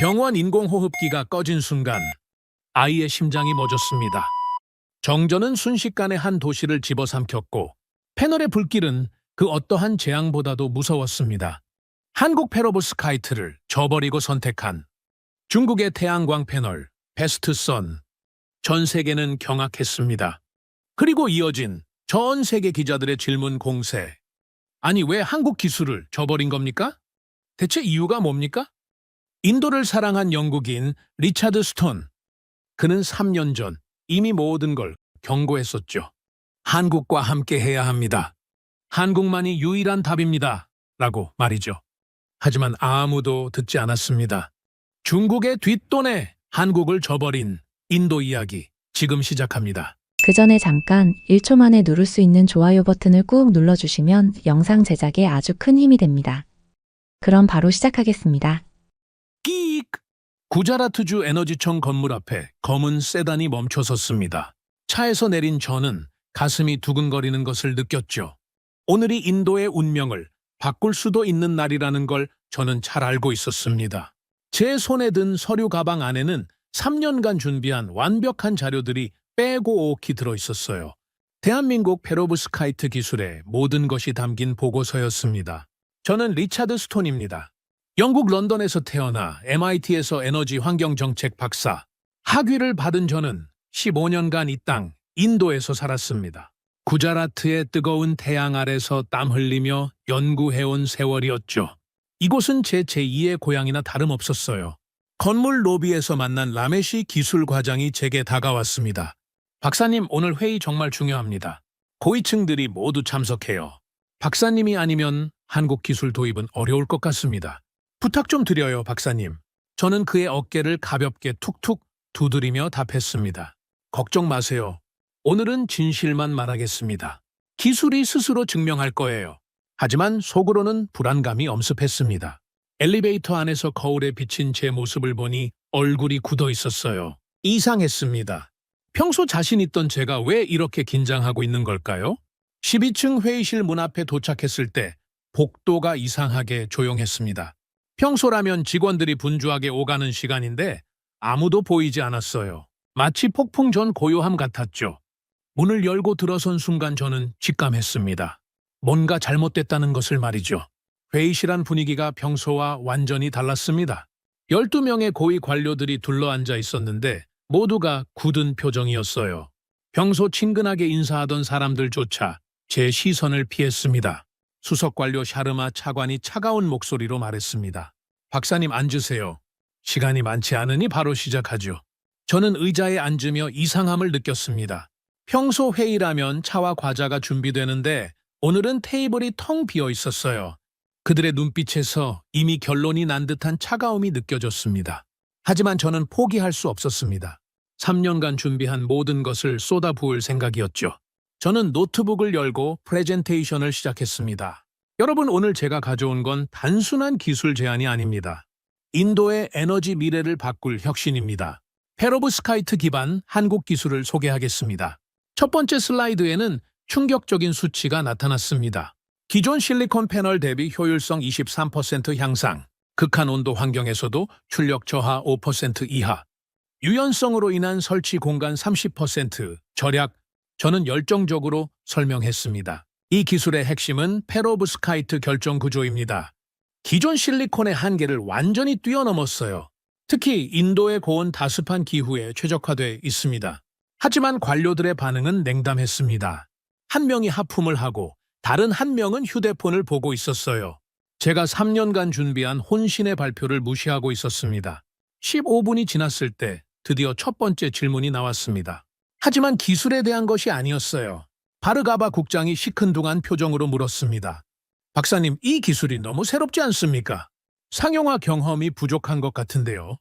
병원 인공호흡기가 꺼진 순간 아이의 심장이 멎었습니다. 정전은 순식간에 한 도시를 집어삼켰고 패널의 불길은 그 어떠한 재앙보다도 무서웠습니다. 한국 페로브스카이트를 저버리고 선택한 중국의 태양광 패널 베스트선. 전 세계는 경악했습니다. 그리고 이어진 전 세계 기자들의 질문 공세. 아니, 왜 한국 기술을 저버린 겁니까? 대체 이유가 뭡니까? 인도를 사랑한 영국인 리차드 스톤. 그는 3년 전 이미 모든 걸 경고했었죠. 한국과 함께 해야 합니다. 한국만이 유일한 답입니다. 라고 말이죠. 하지만 아무도 듣지 않았습니다. 중국의 뒷돈에 한국을 저버린 인도 이야기 지금 시작합니다. 그 전에 잠깐 1초 만에 누를 수 있는 좋아요 버튼을 꾹 눌러주시면 영상 제작에 아주 큰 힘이 됩니다. 그럼 바로 시작하겠습니다. 끼익! 구자라트주 에너지청 건물 앞에 검은 세단이 멈춰섰습니다. 차에서 내린 저는 가슴이 두근거리는 것을 느꼈죠. 오늘이 인도의 운명을 바꿀 수도 있는 날이라는 걸 저는 잘 알고 있었습니다. 제 손에 든 서류 가방 안에는 3년간 준비한 완벽한 자료들이 빼고 오키 들어있었어요. 대한민국 페로브스카이트 기술의 모든 것이 담긴 보고서였습니다. 저는 리차드 스톤입니다. 영국 런던에서 태어나 MIT에서 에너지 환경정책 박사, 학위를 받은 저는 15년간 이 땅 인도에서 살았습니다. 구자라트의 뜨거운 태양 아래서 땀 흘리며 연구해온 세월이었죠. 이곳은 제 제2의 고향이나 다름없었어요. 건물 로비에서 만난 라메시 기술과장이 제게 다가왔습니다. 박사님, 오늘 회의 정말 중요합니다. 고위층들이 모두 참석해요. 박사님이 아니면 한국 기술 도입은 어려울 것 같습니다. 부탁 좀 드려요, 박사님. 저는 그의 어깨를 가볍게 툭툭 두드리며 답했습니다. 걱정 마세요. 오늘은 진실만 말하겠습니다. 기술이 스스로 증명할 거예요. 하지만 속으로는 불안감이 엄습했습니다. 엘리베이터 안에서 거울에 비친 제 모습을 보니 얼굴이 굳어 있었어요. 이상했습니다. 평소 자신 있던 제가 왜 이렇게 긴장하고 있는 걸까요? 12층 회의실 문 앞에 도착했을 때 복도가 이상하게 조용했습니다. 평소라면 직원들이 분주하게 오가는 시간인데 아무도 보이지 않았어요. 마치 폭풍 전 고요함 같았죠. 문을 열고 들어선 순간 저는 직감했습니다. 뭔가 잘못됐다는 것을 말이죠. 회의실 안 분위기가 평소와 완전히 달랐습니다. 12명의 고위 관료들이 둘러앉아 있었는데 모두가 굳은 표정이었어요. 평소 친근하게 인사하던 사람들조차 제 시선을 피했습니다. 수석 관료 샤르마 차관이 차가운 목소리로 말했습니다. 박사님, 앉으세요. 시간이 많지 않으니 바로 시작하죠. 저는 의자에 앉으며 이상함을 느꼈습니다. 평소 회의라면 차와 과자가 준비되는데 오늘은 테이블이 텅 비어 있었어요. 그들의 눈빛에서 이미 결론이 난 듯한 차가움이 느껴졌습니다. 하지만 저는 포기할 수 없었습니다. 3년간 준비한 모든 것을 쏟아부을 생각이었죠. 저는 노트북을 열고 프레젠테이션을 시작했습니다. 여러분, 오늘 제가 가져온 건 단순한 기술 제안이 아닙니다. 인도의 에너지 미래를 바꿀 혁신입니다. 페로브스카이트 기반 한국 기술을 소개하겠습니다. 첫 번째 슬라이드에는 충격적인 수치가 나타났습니다. 기존 실리콘 패널 대비 효율성 23% 향상, 극한 온도 환경에서도 출력 저하 5% 이하, 유연성으로 인한 설치 공간 30% 절약. 저는 열정적으로 설명했습니다. 이 기술의 핵심은 페로브스카이트 결정 구조입니다. 기존 실리콘의 한계를 완전히 뛰어넘었어요. 특히 인도의 고온 다습한 기후에 최적화돼 있습니다. 하지만 관료들의 반응은 냉담했습니다. 한 명이 하품을 하고 다른 한 명은 휴대폰을 보고 있었어요. 제가 3년간 준비한 혼신의 발표를 무시하고 있었습니다. 15분이 지났을 때 드디어 첫 번째 질문이 나왔습니다. 하지만 기술에 대한 것이 아니었어요. 바르가바 국장이 시큰둥한 표정으로 물었습니다. 박사님, 이 기술이 너무 새롭지 않습니까? 상용화 경험이 부족한 것 같은데요.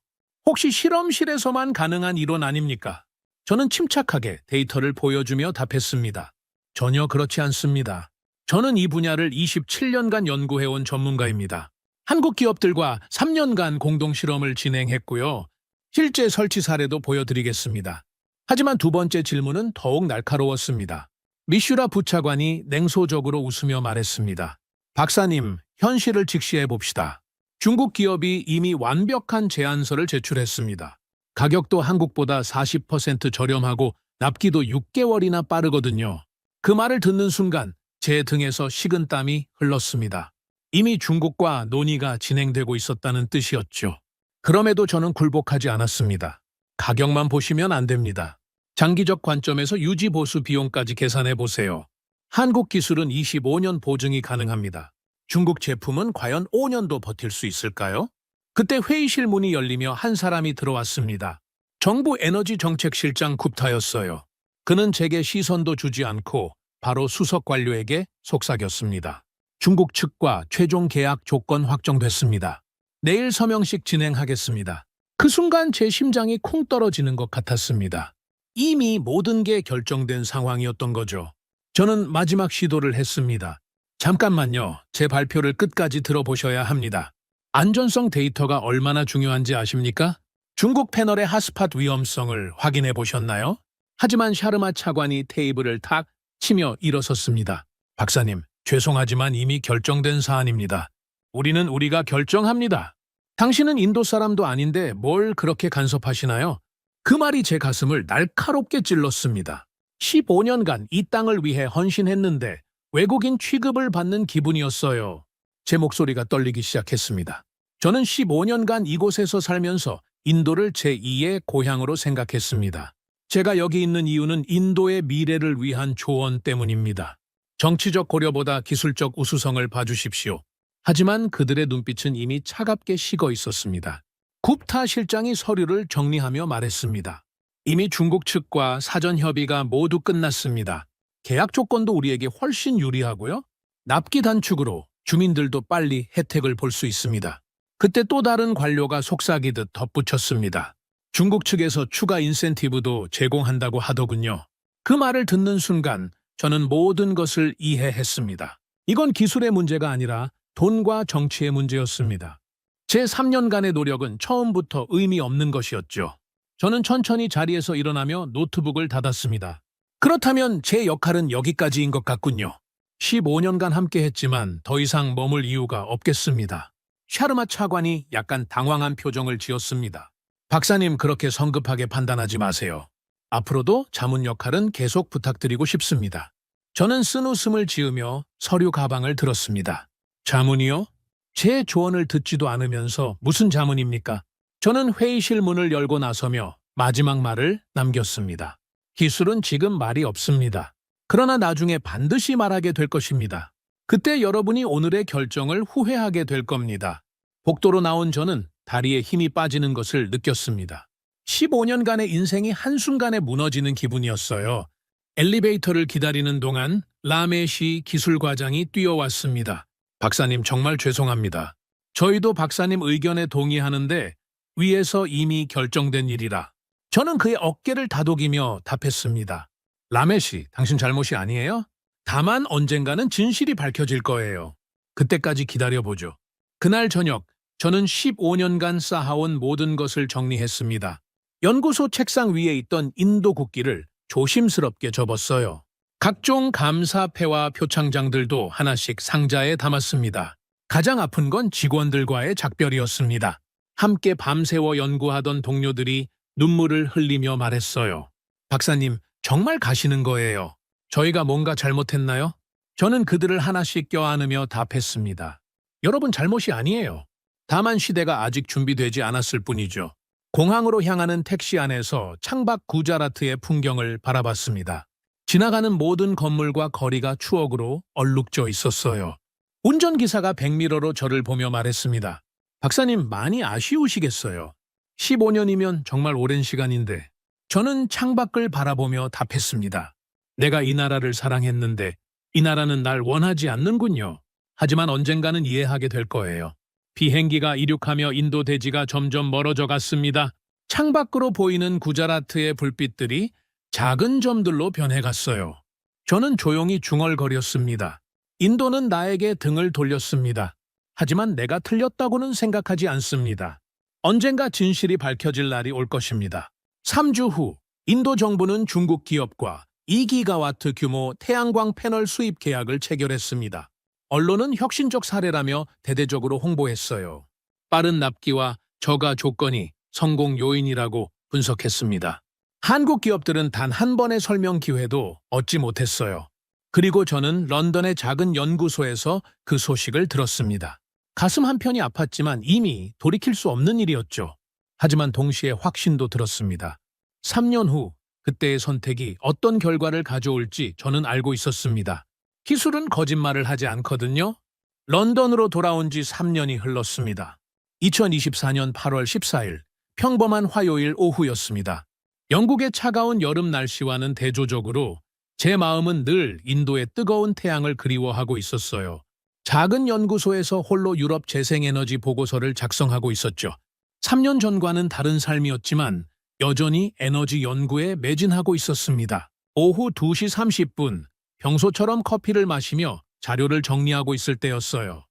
혹시 실험실에서만 가능한 이론 아닙니까? 저는 침착하게 데이터를 보여주며 답했습니다. 전혀 그렇지 않습니다. 저는 이 분야를 27년간 연구해온 전문가입니다. 한국 기업들과 3년간 공동실험을 진행했고요. 실제 설치 사례도 보여드리겠습니다. 하지만 두 번째 질문은 더욱 날카로웠습니다. 미슈라 부차관이 냉소적으로 웃으며 말했습니다. 박사님, 현실을 직시해 봅시다. 중국 기업이 이미 완벽한 제안서를 제출했습니다. 가격도 한국보다 40% 저렴하고 납기도 6개월이나 빠르거든요. 그 말을 듣는 순간 제 등에서 식은땀이 흘렀습니다. 이미 중국과 논의가 진행되고 있었다는 뜻이었죠. 그럼에도 저는 굴복하지 않았습니다. 가격만 보시면 안 됩니다. 장기적 관점에서 유지 보수 비용까지 계산해 보세요. 한국 기술은 25년 보증이 가능합니다. 중국 제품은 과연 5년도 버틸 수 있을까요? 그때 회의실 문이 열리며 한 사람이 들어왔습니다. 정부 에너지 정책실장 굽타였어요. 그는 제게 시선도 주지 않고 바로 수석 관료에게 속삭였습니다. 중국 측과 최종 계약 조건 확정됐습니다. 내일 서명식 진행하겠습니다. 그 순간 제 심장이 쿵 떨어지는 것 같았습니다. 이미 모든 게 결정된 상황이었던 거죠. 저는 마지막 시도를 했습니다. 잠깐만요. 제 발표를 끝까지 들어보셔야 합니다. 안전성 데이터가 얼마나 중요한지 아십니까? 중국 패널의 핫스팟 위험성을 확인해 보셨나요? 하지만 샤르마 차관이 테이블을 탁 치며 일어섰습니다. 박사님, 죄송하지만 이미 결정된 사안입니다. 우리는 우리가 결정합니다. 당신은 인도 사람도 아닌데 뭘 그렇게 간섭하시나요? 그 말이 제 가슴을 날카롭게 찔렀습니다. 15년간 이 땅을 위해 헌신했는데 외국인 취급을 받는 기분이었어요. 제 목소리가 떨리기 시작했습니다. 저는 15년간 이곳에서 살면서 인도를 제2의 고향으로 생각했습니다. 제가 여기 있는 이유는 인도의 미래를 위한 조언 때문입니다. 정치적 고려보다 기술적 우수성을 봐주십시오. 하지만 그들의 눈빛은 이미 차갑게 식어 있었습니다. 굽타 실장이 서류를 정리하며 말했습니다. 이미 중국 측과 사전 협의가 모두 끝났습니다. 계약 조건도 우리에게 훨씬 유리하고요. 납기 단축으로 주민들도 빨리 혜택을 볼 수 있습니다. 그때 또 다른 관료가 속삭이듯 덧붙였습니다. 중국 측에서 추가 인센티브도 제공한다고 하더군요. 그 말을 듣는 순간 저는 모든 것을 이해했습니다. 이건 기술의 문제가 아니라 돈과 정치의 문제였습니다. 제 3년간의 노력은 처음부터 의미 없는 것이었죠. 저는 천천히 자리에서 일어나며 노트북을 닫았습니다. 그렇다면 제 역할은 여기까지인 것 같군요. 15년간 함께했지만 더 이상 머물 이유가 없겠습니다. 샤르마 차관이 약간 당황한 표정을 지었습니다. 박사님, 그렇게 성급하게 판단하지 마세요. 앞으로도 자문 역할은 계속 부탁드리고 싶습니다. 저는 쓴웃음을 지으며 서류 가방을 들었습니다. 자문이요? 제 조언을 듣지도 않으면서 무슨 자문입니까? 저는 회의실 문을 열고 나서며 마지막 말을 남겼습니다. 기술은 지금 말이 없습니다. 그러나 나중에 반드시 말하게 될 것입니다. 그때 여러분이 오늘의 결정을 후회하게 될 겁니다. 복도로 나온 저는 다리에 힘이 빠지는 것을 느꼈습니다. 15년간의 인생이 한순간에 무너지는 기분이었어요. 엘리베이터를 기다리는 동안 라메시 기술과장이 뛰어왔습니다. 박사님, 정말 죄송합니다. 저희도 박사님 의견에 동의하는데 위에서 이미 결정된 일이라. 저는 그의 어깨를 다독이며 답했습니다. 라메시, 당신 잘못이 아니에요? 다만 언젠가는 진실이 밝혀질 거예요. 그때까지 기다려보죠. 그날 저녁, 저는 15년간 쌓아온 모든 것을 정리했습니다. 연구소 책상 위에 있던 인도 국기를 조심스럽게 접었어요. 각종 감사패와 표창장들도 하나씩 상자에 담았습니다. 가장 아픈 건 직원들과의 작별이었습니다. 함께 밤새워 연구하던 동료들이 눈물을 흘리며 말했어요. 박사님, 정말 가시는 거예요. 저희가 뭔가 잘못했나요? 저는 그들을 하나씩 껴안으며 답했습니다. 여러분 잘못이 아니에요. 다만 시대가 아직 준비되지 않았을 뿐이죠. 공항으로 향하는 택시 안에서 창밖 구자라트의 풍경을 바라봤습니다. 지나가는 모든 건물과 거리가 추억으로 얼룩져 있었어요. 운전기사가 백미러로 저를 보며 말했습니다. 박사님, 많이 아쉬우시겠어요. 15년이면 정말 오랜 시간인데. 저는 창밖을 바라보며 답했습니다. 내가 이 나라를 사랑했는데 이 나라는 날 원하지 않는군요. 하지만 언젠가는 이해하게 될 거예요. 비행기가 이륙하며 인도 대지가 점점 멀어져 갔습니다. 창밖으로 보이는 구자라트의 불빛들이 작은 점들로 변해갔어요. 저는 조용히 중얼거렸습니다. 인도는 나에게 등을 돌렸습니다. 하지만 내가 틀렸다고는 생각하지 않습니다. 언젠가 진실이 밝혀질 날이 올 것입니다. 3주 후, 인도 정부는 중국 기업과 2기가와트 규모 태양광 패널 수입 계약을 체결했습니다. 언론은 혁신적 사례라며 대대적으로 홍보했어요. 빠른 납기와 저가 조건이 성공 요인이라고 분석했습니다. 한국 기업들은 단 한 번의 설명 기회도 얻지 못했어요. 그리고 저는 런던의 작은 연구소에서 그 소식을 들었습니다. 가슴 한편이 아팠지만 이미 돌이킬 수 없는 일이었죠. 하지만 동시에 확신도 들었습니다. 3년 후 그때의 선택이 어떤 결과를 가져올지 저는 알고 있었습니다. 기술은 거짓말을 하지 않거든요. 런던으로 돌아온 지 3년이 흘렀습니다. 2024년 8월 14일 평범한 화요일 오후였습니다. 영국의 차가운 여름 날씨와는 대조적으로 제 마음은 늘 인도의 뜨거운 태양을 그리워하고 있었어요. 작은 연구소에서 홀로 유럽 재생에너지 보고서를 작성하고 있었죠. 3년 전과는 다른 삶이었지만 여전히 에너지 연구에 매진하고 있었습니다. 오후 2시 30분, 평소처럼 커피를 마시며 자료를 정리하고 있을 때였어요.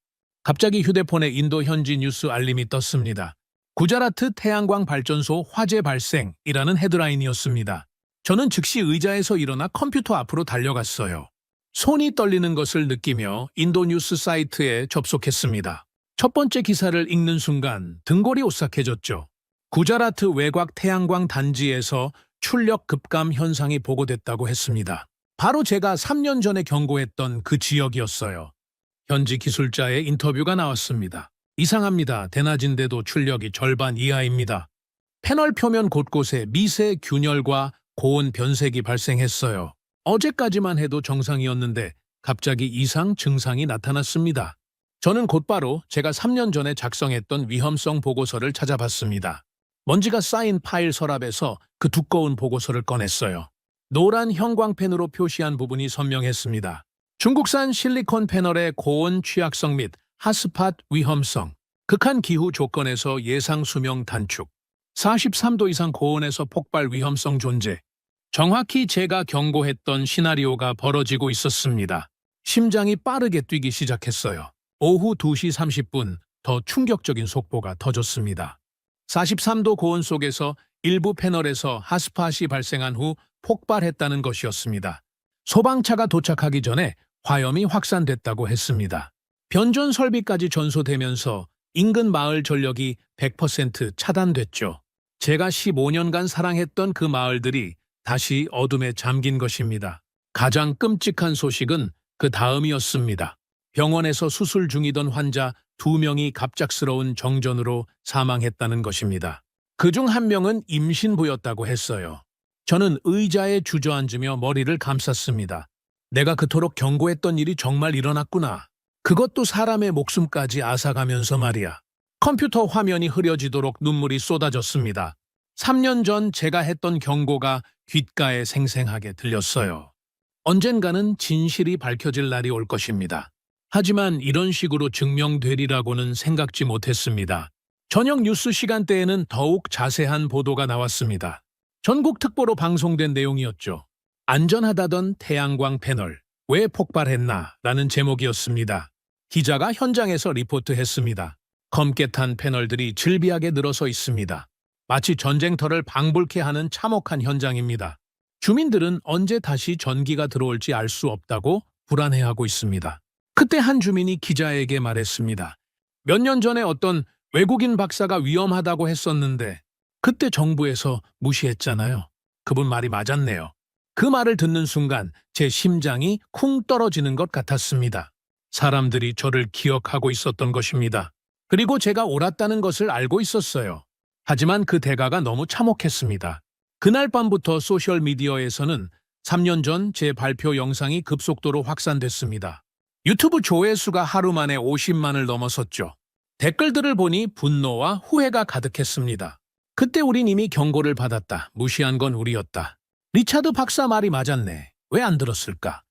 갑자기 휴대폰에 인도 현지 뉴스 알림이 떴습니다. 구자라트 태양광 발전소 화재 발생이라는 헤드라인이었습니다. 저는 즉시 의자에서 일어나 컴퓨터 앞으로 달려갔어요. 손이 떨리는 것을 느끼며 인도 뉴스 사이트에 접속했습니다. 첫 번째 기사를 읽는 순간 등골이 오싹해졌죠. 구자라트 외곽 태양광 단지에서 출력 급감 현상이 보고됐다고 했습니다. 바로 제가 3년 전에 경고했던 그 지역이었어요. 현지 기술자의 인터뷰가 나왔습니다. 이상합니다. 대낮인데도 출력이 절반 이하입니다. 패널 표면 곳곳에 미세 균열과 고온 변색이 발생했어요. 어제까지만 해도 정상이었는데 갑자기 이상 증상이 나타났습니다. 저는 곧바로 제가 3년 전에 작성했던 위험성 보고서를 찾아봤습니다. 먼지가 쌓인 파일 서랍에서 그 두꺼운 보고서를 꺼냈어요. 노란 형광펜으로 표시한 부분이 선명했습니다. 중국산 실리콘 패널의 고온 취약성 및 핫스팟 위험성, 극한 기후 조건에서 예상 수명 단축, 43도 이상 고온에서 폭발 위험성 존재. 정확히 제가 경고했던 시나리오가 벌어지고 있었습니다. 심장이 빠르게 뛰기 시작했어요. 오후 2시 30분 더 충격적인 속보가 터졌습니다. 43도 고온 속에서 일부 패널에서 핫스팟이 발생한 후 폭발했다는 것이었습니다. 소방차가 도착하기 전에 화염이 확산됐다고 했습니다. 변전 설비까지 전소되면서 인근 마을 전력이 100% 차단됐죠. 제가 15년간 사랑했던 그 마을들이 다시 어둠에 잠긴 것입니다. 가장 끔찍한 소식은 그 다음이었습니다. 병원에서 수술 중이던 환자 2명이 갑작스러운 정전으로 사망했다는 것입니다. 그중 1명은 임신부였다고 했어요. 저는 의자에 주저앉으며 머리를 감쌌습니다. 내가 그토록 경고했던 일이 정말 일어났구나. 그것도 사람의 목숨까지 앗아가면서 말이야. 컴퓨터 화면이 흐려지도록 눈물이 쏟아졌습니다. 3년 전 제가 했던 경고가 귓가에 생생하게 들렸어요. 언젠가는 진실이 밝혀질 날이 올 것입니다. 하지만 이런 식으로 증명되리라고는 생각지 못했습니다. 저녁 뉴스 시간대에는 더욱 자세한 보도가 나왔습니다. 전국 특보로 방송된 내용이었죠. 안전하다던 태양광 패널, 왜 폭발했나? 라는 제목이었습니다. 기자가 현장에서 리포트했습니다. 검게 탄 패널들이 질비하게 늘어서 있습니다. 마치 전쟁터를 방불케 하는 참혹한 현장입니다. 주민들은 언제 다시 전기가 들어올지 알 수 없다고 불안해하고 있습니다. 그때 한 주민이 기자에게 말했습니다. 몇 년 전에 어떤 외국인 박사가 위험하다고 했었는데 그때 정부에서 무시했잖아요. 그분 말이 맞았네요. 그 말을 듣는 순간 제 심장이 쿵 떨어지는 것 같았습니다. 사람들이 저를 기억하고 있었던 것입니다. 그리고 제가 옳았다는 것을 알고 있었어요. 하지만 그 대가가 너무 참혹했습니다. 그날 밤부터 소셜미디어에서는 3년 전 제 발표 영상이 급속도로 확산됐습니다. 유튜브 조회수가 하루 만에 50만을 넘어섰죠. 댓글들을 보니 분노와 후회가 가득했습니다. 그때 우린 이미 경고를 받았다. 무시한 건 우리였다. 리차드 박사 말이 맞았네. 왜 안 들었을까?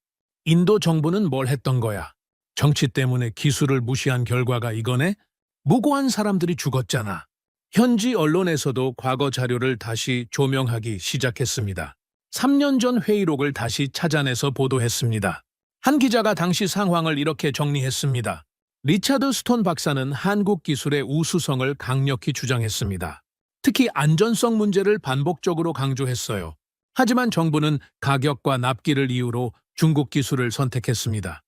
인도 정부는 뭘 했던 거야? 정치 때문에 기술을 무시한 결과가 이거네? 무고한 사람들이 죽었잖아. 현지 언론에서도 과거 자료를 다시 조명하기 시작했습니다. 3년 전 회의록을 다시 찾아내서 보도했습니다. 한 기자가 당시 상황을 이렇게 정리했습니다. 리차드 스톤 박사는 한국 기술의 우수성을 강력히 주장했습니다. 특히 안전성 문제를 반복적으로 강조했어요. 하지만 정부는 가격과 납기를 이유로 중국 기술을 선택했습니다.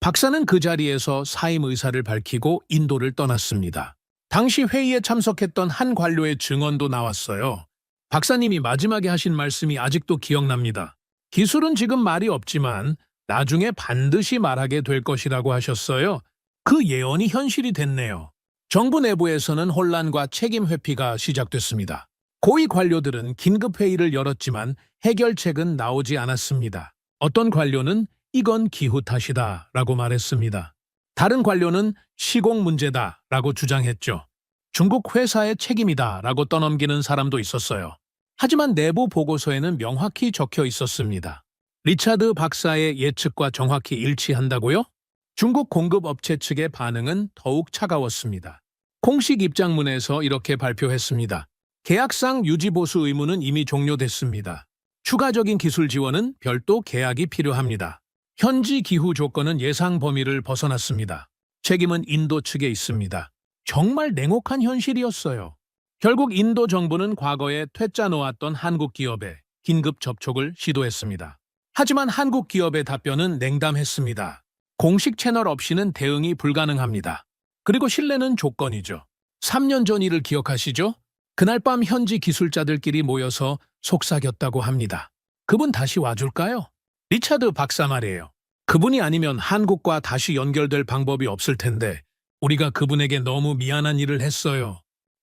박사는 그 자리에서 사임 의사를 밝히고 인도를 떠났습니다. 당시 회의에 참석했던 한 관료의 증언도 나왔어요. 박사님이 마지막에 하신 말씀이 아직도 기억납니다. 기술은 지금 말이 없지만 나중에 반드시 말하게 될 것이라고 하셨어요. 그 예언이 현실이 됐네요. 정부 내부에서는 혼란과 책임 회피가 시작됐습니다. 고위 관료들은 긴급 회의를 열었지만 해결책은 나오지 않았습니다. 어떤 관료는 이건 기후 탓이다 라고 말했습니다. 다른 관료는 시공 문제다 라고 주장했죠. 중국 회사의 책임이다 라고 떠넘기는 사람도 있었어요. 하지만 내부 보고서에는 명확히 적혀 있었습니다. 리차드 박사의 예측과 정확히 일치한다고요? 중국 공급업체 측의 반응은 더욱 차가웠습니다. 공식 입장문에서 이렇게 발표했습니다. 계약상 유지보수 의무는 이미 종료됐습니다. 추가적인 기술 지원은 별도 계약이 필요합니다. 현지 기후 조건은 예상 범위를 벗어났습니다. 책임은 인도 측에 있습니다. 정말 냉혹한 현실이었어요. 결국 인도 정부는 과거에 퇴짜 놓았던 한국 기업에 긴급 접촉을 시도했습니다. 하지만 한국 기업의 답변은 냉담했습니다. 공식 채널 없이는 대응이 불가능합니다. 그리고 신뢰는 조건이죠. 3년 전 일을 기억하시죠? 그날 밤 현지 기술자들끼리 모여서 속삭였다고 합니다. 그분 다시 와줄까요? 리차드 박사 말이에요. 그분이 아니면 한국과 다시 연결될 방법이 없을 텐데 우리가 그분에게 너무 미안한 일을 했어요.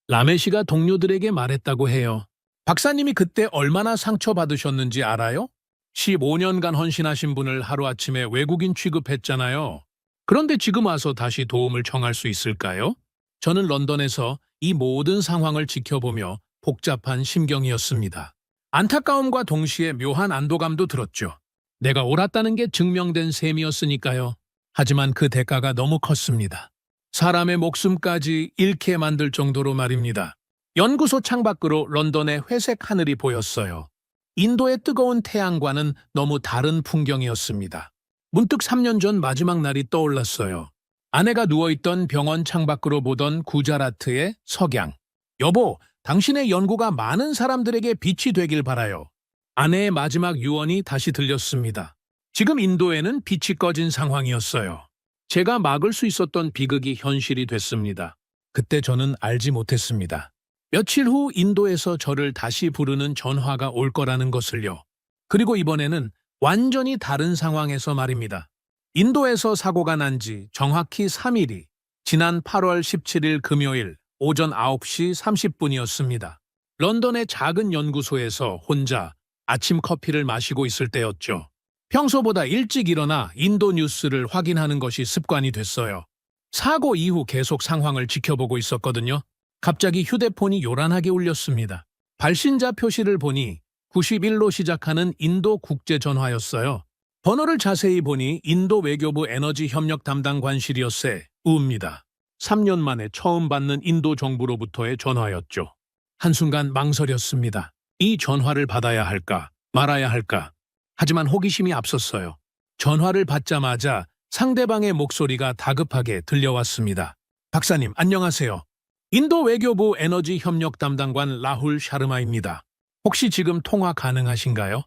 라메시가 동료들에게 말했다고 해요. 박사님이 그때 얼마나 상처받으셨는지 알아요? 15년간 헌신하신 분을 하루아침에 외국인 취급했잖아요. 그런데 지금 와서 다시 도움을 청할 수 있을까요? 저는 런던에서 이 모든 상황을 지켜보며 복잡한 심경이었습니다. 안타까움과 동시에 묘한 안도감도 들었죠. 내가 옳았다는 게 증명된 셈이었으니까요. 하지만 그 대가가 너무 컸습니다. 사람의 목숨까지 잃게 만들 정도로 말입니다. 연구소 창밖으로 런던의 회색 하늘이 보였어요. 인도의 뜨거운 태양과는 너무 다른 풍경이었습니다. 문득 3년 전 마지막 날이 떠올랐어요. 아내가 누워있던 병원 창밖으로 보던 구자라트의 석양. 여보, 당신의 연구가 많은 사람들에게 빛이 되길 바라요. 아내의 마지막 유언이 다시 들렸습니다. 지금 인도에는 빛이 꺼진 상황이었어요. 제가 막을 수 있었던 비극이 현실이 됐습니다. 그때 저는 알지 못했습니다. 며칠 후 인도에서 저를 다시 부르는 전화가 올 거라는 것을요. 그리고 이번에는 완전히 다른 상황에서 말입니다. 인도에서 사고가 난 지 정확히 3일이 지난 8월 17일 금요일 오전 9시 30분이었습니다. 런던의 작은 연구소에서 혼자 아침 커피를 마시고 있을 때였죠. 평소보다 일찍 일어나 인도 뉴스를 확인하는 것이 습관이 됐어요. 사고 이후 계속 상황을 지켜보고 있었거든요. 갑자기 휴대폰이 요란하게 울렸습니다. 발신자 표시를 보니 91로 시작하는 인도 국제전화였어요. 번호를 자세히 보니 인도 외교부 에너지 협력 담당 관실이었세. 우입니다. 3년 만에 처음 받는 인도 정부로부터의 전화였죠. 한순간 망설였습니다. 이 전화를 받아야 할까, 말아야 할까. 하지만 호기심이 앞섰어요. 전화를 받자마자 상대방의 목소리가 다급하게 들려왔습니다. 박사님, 안녕하세요. 인도 외교부 에너지 협력 담당관 라훌 샤르마입니다. 혹시 지금 통화 가능하신가요?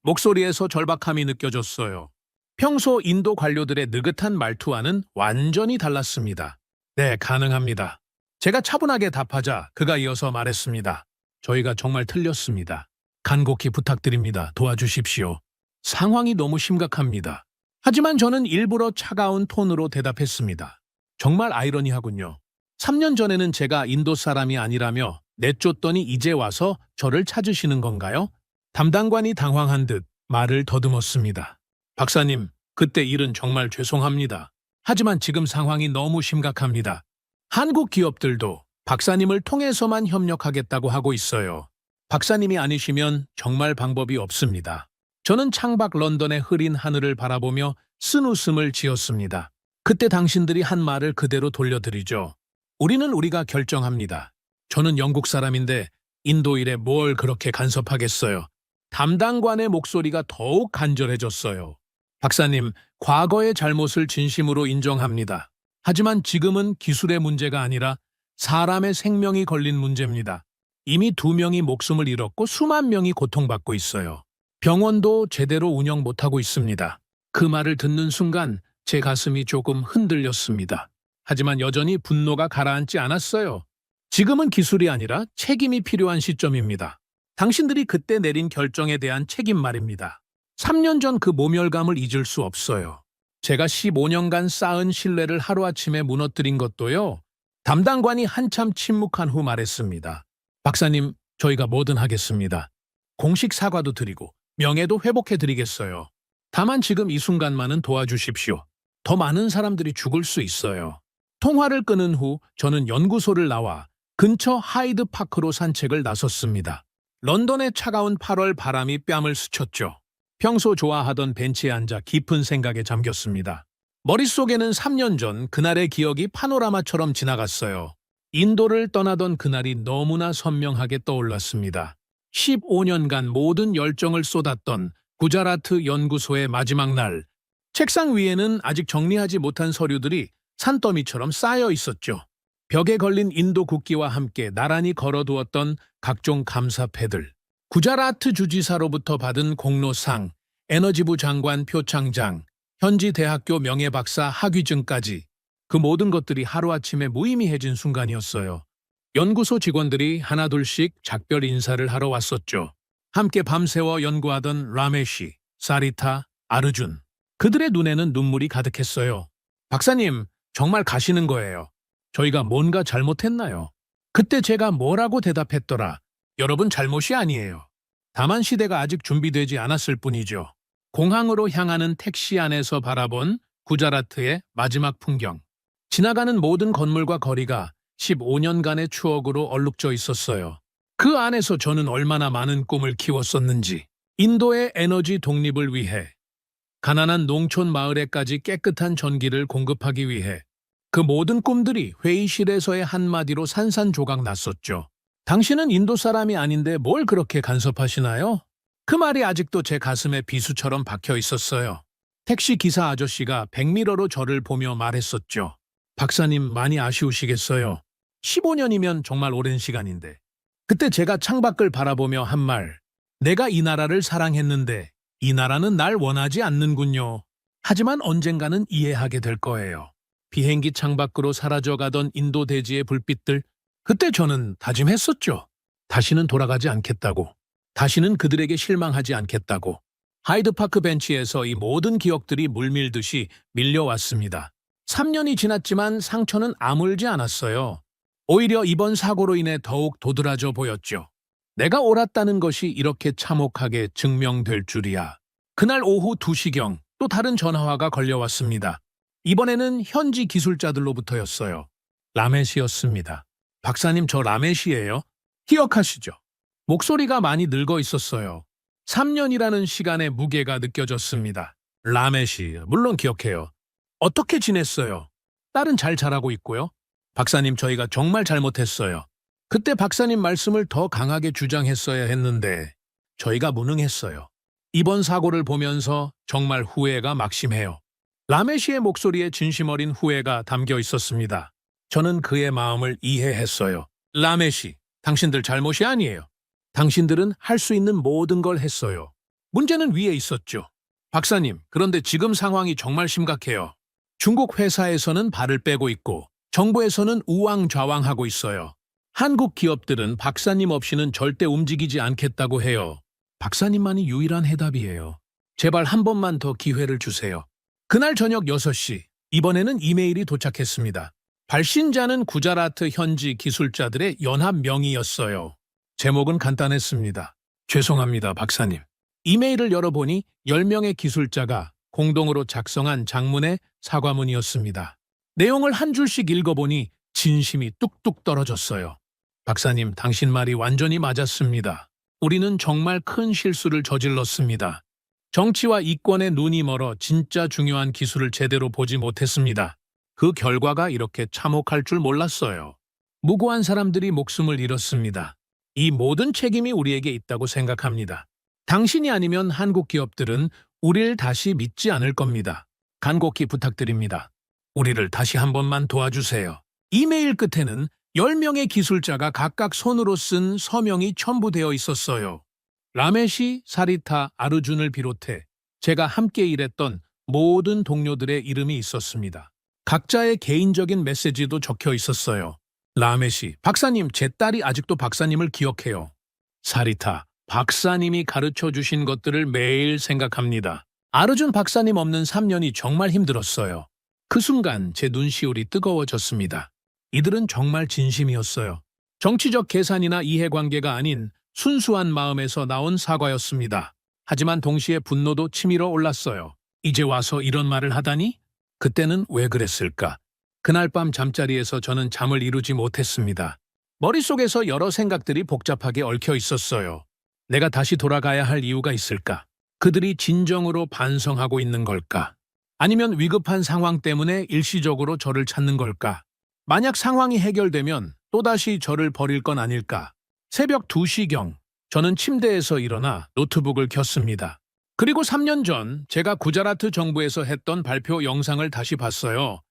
목소리에서 절박함이 느껴졌어요. 평소 인도 관료들의 느긋한 말투와는 완전히 달랐습니다. 네, 가능합니다. 제가 차분하게 답하자 그가 이어서 말했습니다. 저희가 정말 틀렸습니다. 간곡히 부탁드립니다. 도와주십시오. 상황이 너무 심각합니다. 하지만 저는 일부러 차가운 톤으로 대답했습니다. 정말 아이러니하군요. 3년 전에는 제가 인도 사람이 아니라며 내쫓더니 이제 와서 저를 찾으시는 건가요? 담당관이 당황한 듯 말을 더듬었습니다. 박사님, 그때 일은 정말 죄송합니다. 하지만 지금 상황이 너무 심각합니다. 한국 기업들도 박사님을 통해서만 협력하겠다고 하고 있어요. 박사님이 아니시면 정말 방법이 없습니다. 저는 창밖 런던의 흐린 하늘을 바라보며 쓴웃음을 지었습니다. 그때 당신들이 한 말을 그대로 돌려드리죠. 우리는 우리가 결정합니다. 저는 영국 사람인데 인도 일에 뭘 그렇게 간섭하겠어요. 담당관의 목소리가 더욱 간절해졌어요. 박사님, 과거의 잘못을 진심으로 인정합니다. 하지만 지금은 기술의 문제가 아니라 사람의 생명이 걸린 문제입니다. 이미 2명이 목숨을 잃었고 수만 명이 고통받고 있어요. 병원도 제대로 운영 못하고 있습니다. 그 말을 듣는 순간 제 가슴이 조금 흔들렸습니다. 하지만 여전히 분노가 가라앉지 않았어요. 지금은 기술이 아니라 책임이 필요한 시점입니다. 당신들이 그때 내린 결정에 대한 책임 말입니다. 3년 전 그 모멸감을 잊을 수 없어요. 제가 15년간 쌓은 신뢰를 하루아침에 무너뜨린 것도요. 담당관이 한참 침묵한 후 말했습니다. 박사님, 저희가 뭐든 하겠습니다. 공식 사과도 드리고 명예도 회복해드리겠어요. 다만 지금 이 순간만은 도와주십시오. 더 많은 사람들이 죽을 수 있어요. 통화를 끊은 후 저는 연구소를 나와 근처 하이드 파크로 산책을 나섰습니다. 런던의 차가운 8월 바람이 뺨을 스쳤죠. 평소 좋아하던 벤치에 앉아 깊은 생각에 잠겼습니다. 머릿속에는 3년 전 그날의 기억이 파노라마처럼 지나갔어요. 인도를 떠나던 그날이 너무나 선명하게 떠올랐습니다. 15년간 모든 열정을 쏟았던 구자라트 연구소의 마지막 날, 책상 위에는 아직 정리하지 못한 서류들이 산더미처럼 쌓여 있었죠. 벽에 걸린 인도 국기와 함께 나란히 걸어두었던 각종 감사패들, 구자라트 주지사로부터 받은 공로상, 에너지부 장관 표창장, 현지 대학교 명예박사 학위증까지 그 모든 것들이 하루아침에 무의미해진 순간이었어요. 연구소 직원들이 하나둘씩 작별 인사를 하러 왔었죠. 함께 밤새워 연구하던 라메시, 사리타, 아르준. 그들의 눈에는 눈물이 가득했어요. 박사님, 정말 가시는 거예요. 저희가 뭔가 잘못했나요? 그때 제가 뭐라고 대답했더라. 여러분 잘못이 아니에요. 다만 시대가 아직 준비되지 않았을 뿐이죠. 공항으로 향하는 택시 안에서 바라본 구자라트의 마지막 풍경. 지나가는 모든 건물과 거리가 15년간의 추억으로 얼룩져 있었어요. 그 안에서 저는 얼마나 많은 꿈을 키웠었는지. 인도의 에너지 독립을 위해, 가난한 농촌 마을에까지 깨끗한 전기를 공급하기 위해 그 모든 꿈들이 회의실에서의 한마디로 산산조각 났었죠. 당신은 인도 사람이 아닌데 뭘 그렇게 간섭하시나요? 그 말이 아직도 제 가슴에 비수처럼 박혀 있었어요. 택시 기사 아저씨가 백미러로 저를 보며 말했었죠. 박사님 많이 아쉬우시겠어요. 15년이면 정말 오랜 시간인데. 그때 제가 창밖을 바라보며 한 말. 내가 이 나라를 사랑했는데 이 나라는 날 원하지 않는군요. 하지만 언젠가는 이해하게 될 거예요. 비행기 창밖으로 사라져가던 인도 대지의 불빛들. 그때 저는 다짐했었죠. 다시는 돌아가지 않겠다고. 다시는 그들에게 실망하지 않겠다고. 하이드파크 벤치에서 이 모든 기억들이 물밀듯이 밀려왔습니다. 3년이 지났지만 상처는 아물지 않았어요. 오히려 이번 사고로 인해 더욱 도드라져 보였죠. 내가 옳았다는 것이 이렇게 참혹하게 증명될 줄이야. 그날 오후 2시경 또 다른 전화가 걸려왔습니다. 이번에는 현지 기술자들로부터였어요. 라메시였습니다. 박사님, 저 라메시예요. 기억하시죠? 목소리가 많이 늙어 있었어요. 3년이라는 시간의 무게가 느껴졌습니다. 라메시, 물론 기억해요. 어떻게 지냈어요? 딸은 잘 자라고 있고요. 박사님, 저희가 정말 잘못했어요. 그때 박사님 말씀을 더 강하게 주장했어야 했는데 저희가 무능했어요. 이번 사고를 보면서 정말 후회가 막심해요. 라메시의 목소리에 진심 어린 후회가 담겨 있었습니다. 저는 그의 마음을 이해했어요. 라메시, 당신들 잘못이 아니에요. 당신들은 할 수 있는 모든 걸 했어요. 문제는 위에 있었죠. 박사님, 그런데 지금 상황이 정말 심각해요. 중국 회사에서는 발을 빼고 있고 정부에서는 우왕좌왕하고 있어요. 한국 기업들은 박사님 없이는 절대 움직이지 않겠다고 해요. 박사님만이 유일한 해답이에요. 제발 한 번만 더 기회를 주세요. 그날 저녁 6시, 이번에는 이메일이 도착했습니다. 발신자는 구자라트 현지 기술자들의 연합 명의였어요. 제목은 간단했습니다. 죄송합니다, 박사님. 이메일을 열어보니 10명의 기술자가 공동으로 작성한 장문의 사과문이었습니다. 내용을 한 줄씩 읽어보니 진심이 뚝뚝 떨어졌어요. 박사님, 당신 말이 완전히 맞았습니다. 우리는 정말 큰 실수를 저질렀습니다. 정치와 이권에 눈이 멀어 진짜 중요한 기술을 제대로 보지 못했습니다. 그 결과가 이렇게 참혹할 줄 몰랐어요. 무고한 사람들이 목숨을 잃었습니다. 이 모든 책임이 우리에게 있다고 생각합니다. 당신이 아니면 한국 기업들은 우리를 다시 믿지 않을 겁니다. 간곡히 부탁드립니다. 우리를 다시 한 번만 도와주세요. 이메일 끝에는 10명의 기술자가 각각 손으로 쓴 서명이 첨부되어 있었어요. 라메시, 사리타, 아르준을 비롯해 제가 함께 일했던 모든 동료들의 이름이 있었습니다. 각자의 개인적인 메시지도 적혀 있었어요. 라메시, 박사님, 제 딸이 아직도 박사님을 기억해요. 사리타, 박사님이 가르쳐 주신 것들을 매일 생각합니다. 아르준 박사님 없는 3년이 정말 힘들었어요. 그 순간 제 눈시울이 뜨거워졌습니다. 이들은 정말 진심이었어요. 정치적 계산이나 이해관계가 아닌 순수한 마음에서 나온 사과였습니다. 하지만 동시에 분노도 치밀어 올랐어요. 이제 와서 이런 말을 하다니? 그때는 왜 그랬을까? 그날 밤 잠자리에서 저는 잠을 이루지 못했습니다. 머릿속에서 여러 생각들이 복잡하게 얽혀 있었어요. 내가 다시 돌아가야 할 이유가 있을까? 그들이 진정으로 반성하고 있는 걸까? 아니면 위급한 상황 때문에 일시적으로 저를 찾는 걸까? 만약 상황이 해결되면 또다시 저를 버릴 건 아닐까? 새벽 2시경, 저는 침대에서 일어나 노트북을 켰습니다. 그리고 3년 전 제가 구자라트 정부에서 했던 발표 영상을 다시 봤어요.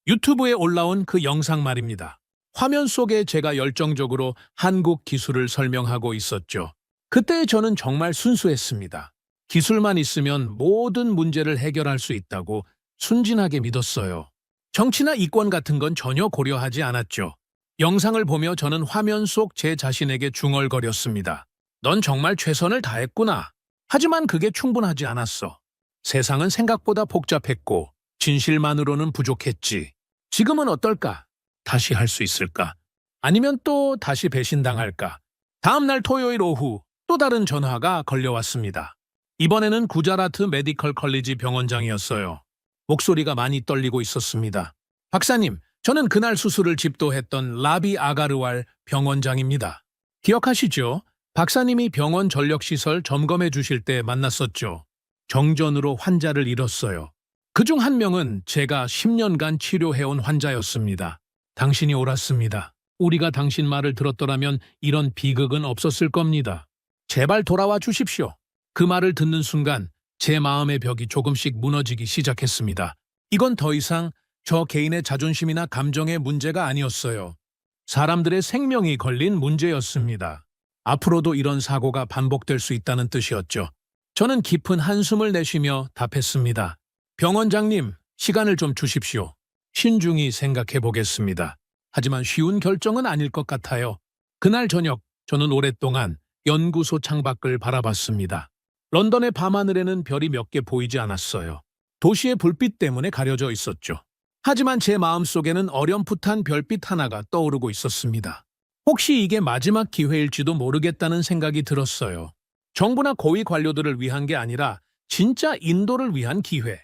유튜브에 올라온 그 영상 말입니다. 화면 속에 제가 열정적으로 한국 기술을 설명하고 있었죠. 그때 저는 정말 순수했습니다. 기술만 있으면 모든 문제를 해결할 수 있다고 순진하게 믿었어요. 정치나 이권 같은 건 전혀 고려하지 않았죠. 영상을 보며 저는 화면 속 제 자신에게 중얼거렸습니다. 넌 정말 최선을 다했구나. 하지만 그게 충분하지 않았어. 세상은 생각보다 복잡했고 진실만으로는 부족했지. 지금은 어떨까? 다시 할 수 있을까? 아니면 또 다시 배신당할까? 다음 날 토요일 오후 또 다른 전화가 걸려왔습니다. 이번에는 구자라트 메디컬 컬리지 병원장이었어요. 목소리가 많이 떨리고 있었습니다. 박사님, 저는 그날 수술을 집도했던 라비 아가르왈 병원장입니다. 기억하시죠? 박사님이 병원 전력시설 점검해 주실 때 만났었죠. 정전으로 환자를 잃었어요. 그중 한 명은 제가 10년간 치료해온 환자였습니다. 당신이 옳았습니다. 우리가 당신 말을 들었더라면 이런 비극은 없었을 겁니다. 제발 돌아와 주십시오. 그 말을 듣는 순간 제 마음의 벽이 조금씩 무너지기 시작했습니다. 이건 더 이상 저 개인의 자존심이나 감정의 문제가 아니었어요. 사람들의 생명이 걸린 문제였습니다. 앞으로도 이런 사고가 반복될 수 있다는 뜻이었죠. 저는 깊은 한숨을 내쉬며 답했습니다. 병원장님, 시간을 좀 주십시오. 신중히 생각해 보겠습니다. 하지만 쉬운 결정은 아닐 것 같아요. 그날 저녁, 저는 오랫동안 연구소 창밖을 바라봤습니다. 런던의 밤하늘에는 별이 몇 개 보이지 않았어요. 도시의 불빛 때문에 가려져 있었죠. 하지만 제 마음속에는 어렴풋한 별빛 하나가 떠오르고 있었습니다. 혹시 이게 마지막 기회일지도 모르겠다는 생각이 들었어요. 정부나 고위 관료들을 위한 게 아니라 진짜 인도를 위한 기회.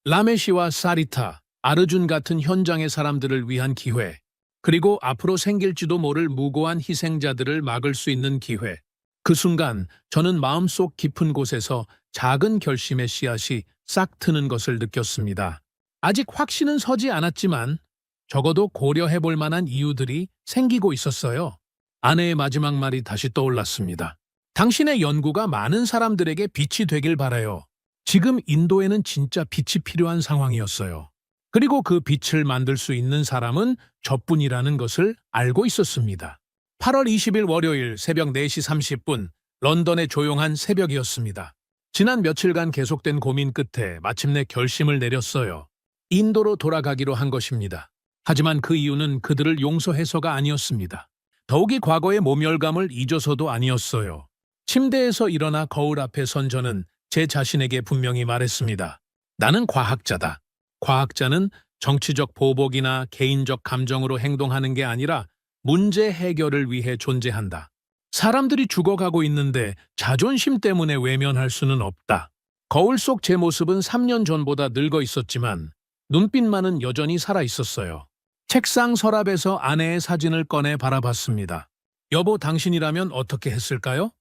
라메시와 사리타, 아르준 같은 현장의 사람들을 위한 기회. 그리고 앞으로 생길지도 모를 무고한 희생자들을 막을 수 있는 기회. 그 순간 저는 마음속 깊은 곳에서 작은 결심의 씨앗이 싹 트는 것을 느꼈습니다. 아직 확신은 서지 않았지만 적어도 고려해 볼 만한 이유들이 생기고 있었어요. 아내의 마지막 말이 다시 떠올랐습니다. 당신의 연구가 많은 사람들에게 빛이 되길 바라요. 지금 인도에는 진짜 빛이 필요한 상황이었어요. 그리고 그 빛을 만들 수 있는 사람은 저뿐이라는 것을 알고 있었습니다. 8월 20일 월요일 새벽 4시 30분 런던의 조용한 새벽이었습니다. 지난 며칠간 계속된 고민 끝에 마침내 결심을 내렸어요. 인도로 돌아가기로 한 것입니다. 하지만 그 이유는 그들을 용서해서가 아니었습니다. 더욱이 과거의 모멸감을 잊어서도 아니었어요. 침대에서 일어나 거울 앞에 선 저는 제 자신에게 분명히 말했습니다. 나는 과학자다. 과학자는 정치적 보복이나 개인적 감정으로 행동하는 게 아니라 문제 해결을 위해 존재한다. 사람들이 죽어가고 있는데 자존심 때문에 외면할 수는 없다. 거울 속 제 모습은 3년 전보다 늙어 있었지만 눈빛만은 여전히 살아 있었어요. 책상 서랍에서 아내의 사진을 꺼내 바라봤습니다. 여보, 당신이라면 어떻게 했을까요?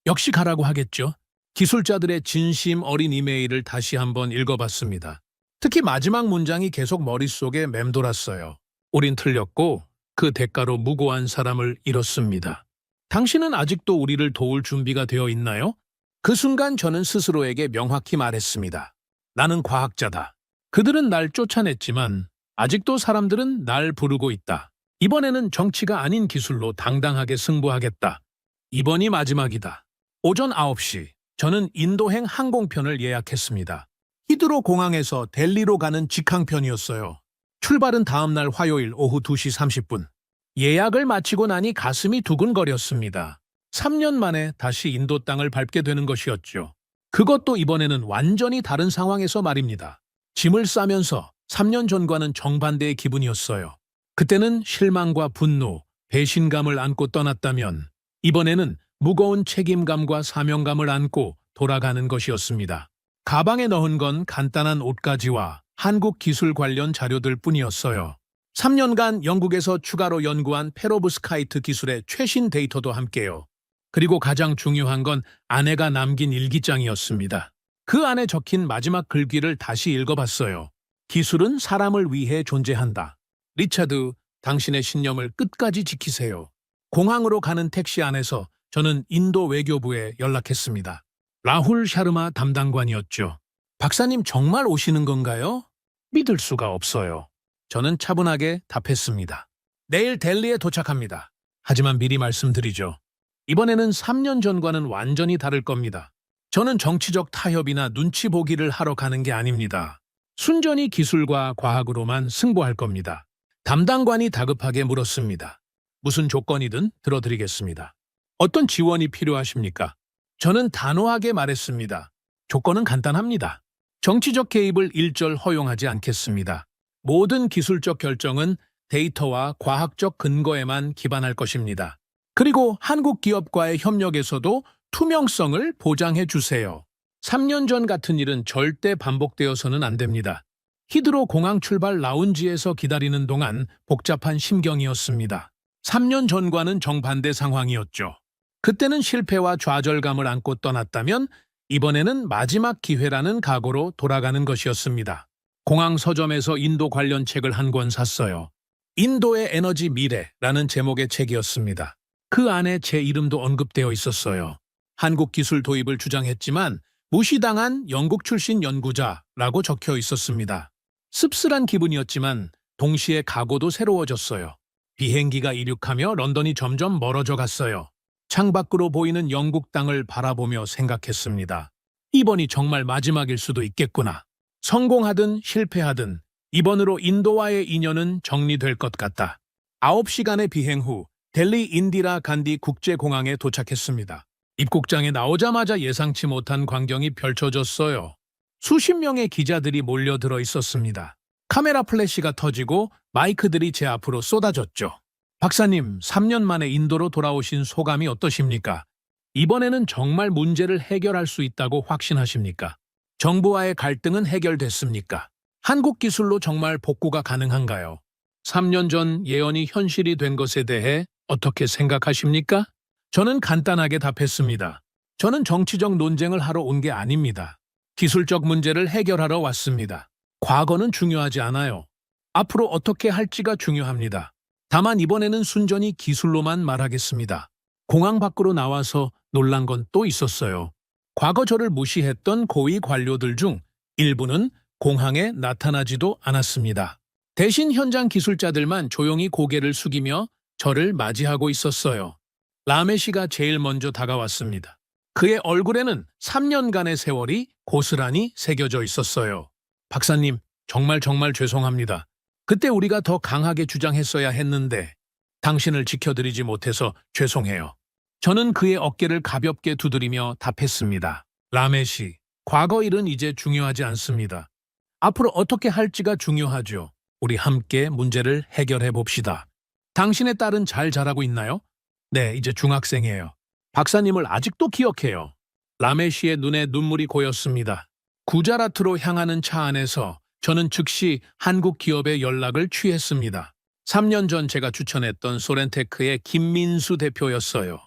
역시 가라고 하겠죠. 기술자들의 진심 어린 이메일을 다시 한번 읽어봤습니다. 특히 마지막 문장이 계속 머릿속에 맴돌았어요. 우린 틀렸고 그 대가로 무고한 사람을 잃었습니다. 당신은 아직도 우리를 도울 준비가 되어 있나요? 그 순간 저는 스스로에게 명확히 말했습니다. 나는 과학자다. 그들은 날 쫓아냈지만 아직도 사람들은 날 부르고 있다. 이번에는 정치가 아닌 기술로 당당하게 승부하겠다. 이번이 마지막이다. 오전 9시, 저는 인도행 항공편을 예약했습니다. 히드로 공항에서 델리로 가는 직항편이었어요. 출발은 다음날 화요일 오후 2시 30분. 예약을 마치고 나니 가슴이 두근거렸습니다. 3년 만에 다시 인도 땅을 밟게 되는 것이었죠. 그것도 이번에는 완전히 다른 상황에서 말입니다. 짐을 싸면서 3년 전과는 정반대의 기분이었어요. 그때는 실망과 분노, 배신감을 안고 떠났다면 이번에는 무거운 책임감과 사명감을 안고 돌아가는 것이었습니다. 가방에 넣은 건 간단한 옷가지와 한국 기술 관련 자료들 뿐이었어요. 3년간 영국에서 추가로 연구한 페로브스카이트 기술의 최신 데이터도 함께요. 그리고 가장 중요한 건 아내가 남긴 일기장이었습니다. 그 안에 적힌 마지막 글귀를 다시 읽어봤어요. 기술은 사람을 위해 존재한다. 리차드, 당신의 신념을 끝까지 지키세요. 공항으로 가는 택시 안에서 저는 인도 외교부에 연락했습니다. 라훌 샤르마 담당관이었죠. 박사님 정말 오시는 건가요? 믿을 수가 없어요. 저는 차분하게 답했습니다. 내일 델리에 도착합니다. 하지만 미리 말씀드리죠. 이번에는 3년 전과는 완전히 다를 겁니다. 저는 정치적 타협이나 눈치 보기를 하러 가는 게 아닙니다. 순전히 기술과 과학으로만 승부할 겁니다. 담당관이 다급하게 물었습니다. 무슨 조건이든 들어드리겠습니다. 어떤 지원이 필요하십니까? 저는 단호하게 말했습니다. 조건은 간단합니다. 정치적 개입을 일절 허용하지 않겠습니다. 모든 기술적 결정은 데이터와 과학적 근거에만 기반할 것입니다. 그리고 한국 기업과의 협력에서도 투명성을 보장해 주세요. 3년 전 같은 일은 절대 반복되어서는 안 됩니다. 히드로 공항 출발 라운지에서 기다리는 동안 복잡한 심경이었습니다. 3년 전과는 정반대 상황이었죠. 그때는 실패와 좌절감을 안고 떠났다면 이번에는 마지막 기회라는 각오로 돌아가는 것이었습니다. 공항 서점에서 인도 관련 책을 한 권 샀어요. 인도의 에너지 미래라는 제목의 책이었습니다. 그 안에 제 이름도 언급되어 있었어요. 한국 기술 도입을 주장했지만 무시당한 영국 출신 연구자라고 적혀 있었습니다. 씁쓸한 기분이었지만 동시에 각오도 새로워졌어요. 비행기가 이륙하며 런던이 점점 멀어져 갔어요. 창밖으로 보이는 영국 땅을 바라보며 생각했습니다. 이번이 정말 마지막일 수도 있겠구나. 성공하든 실패하든 이번으로 인도와의 인연은 정리될 것 같다. 9시간의 비행 후 델리 인디라 간디 국제공항에 도착했습니다. 입국장에 나오자마자 예상치 못한 광경이 펼쳐졌어요. 수십 명의 기자들이 몰려들어 있었습니다. 카메라 플래시가 터지고 마이크들이 제 앞으로 쏟아졌죠. 박사님, 3년 만에 인도로 돌아오신 소감이 어떠십니까? 이번에는 정말 문제를 해결할 수 있다고 확신하십니까? 정부와의 갈등은 해결됐습니까? 한국 기술로 정말 복구가 가능한가요? 3년 전 예언이 현실이 된 것에 대해 어떻게 생각하십니까? 저는 간단하게 답했습니다. 저는 정치적 논쟁을 하러 온 게 아닙니다. 기술적 문제를 해결하러 왔습니다. 과거는 중요하지 않아요. 앞으로 어떻게 할지가 중요합니다. 다만 이번에는 순전히 기술로만 말하겠습니다. 공항 밖으로 나와서 놀란 건 또 있었어요. 과거 저를 무시했던 고위 관료들 중 일부는 공항에 나타나지도 않았습니다. 대신 현장 기술자들만 조용히 고개를 숙이며 저를 맞이하고 있었어요. 라메시가 제일 먼저 다가왔습니다. 그의 얼굴에는 3년간의 세월이 고스란히 새겨져 있었어요. 박사님, 정말 죄송합니다. 그때 우리가 더 강하게 주장했어야 했는데 당신을 지켜드리지 못해서 죄송해요. 저는 그의 어깨를 가볍게 두드리며 답했습니다. 라메시, 과거 일은 이제 중요하지 않습니다. 앞으로 어떻게 할지가 중요하죠. 우리 함께 문제를 해결해 봅시다. 당신의 딸은 잘 자라고 있나요? 네, 이제 중학생이에요. 박사님을 아직도 기억해요. 라메시의 눈에 눈물이 고였습니다. 구자라트로 향하는 차 안에서 저는 즉시 한국 기업에 연락을 취했습니다. 3년 전 제가 추천했던 소렌테크의 김민수 대표였어요.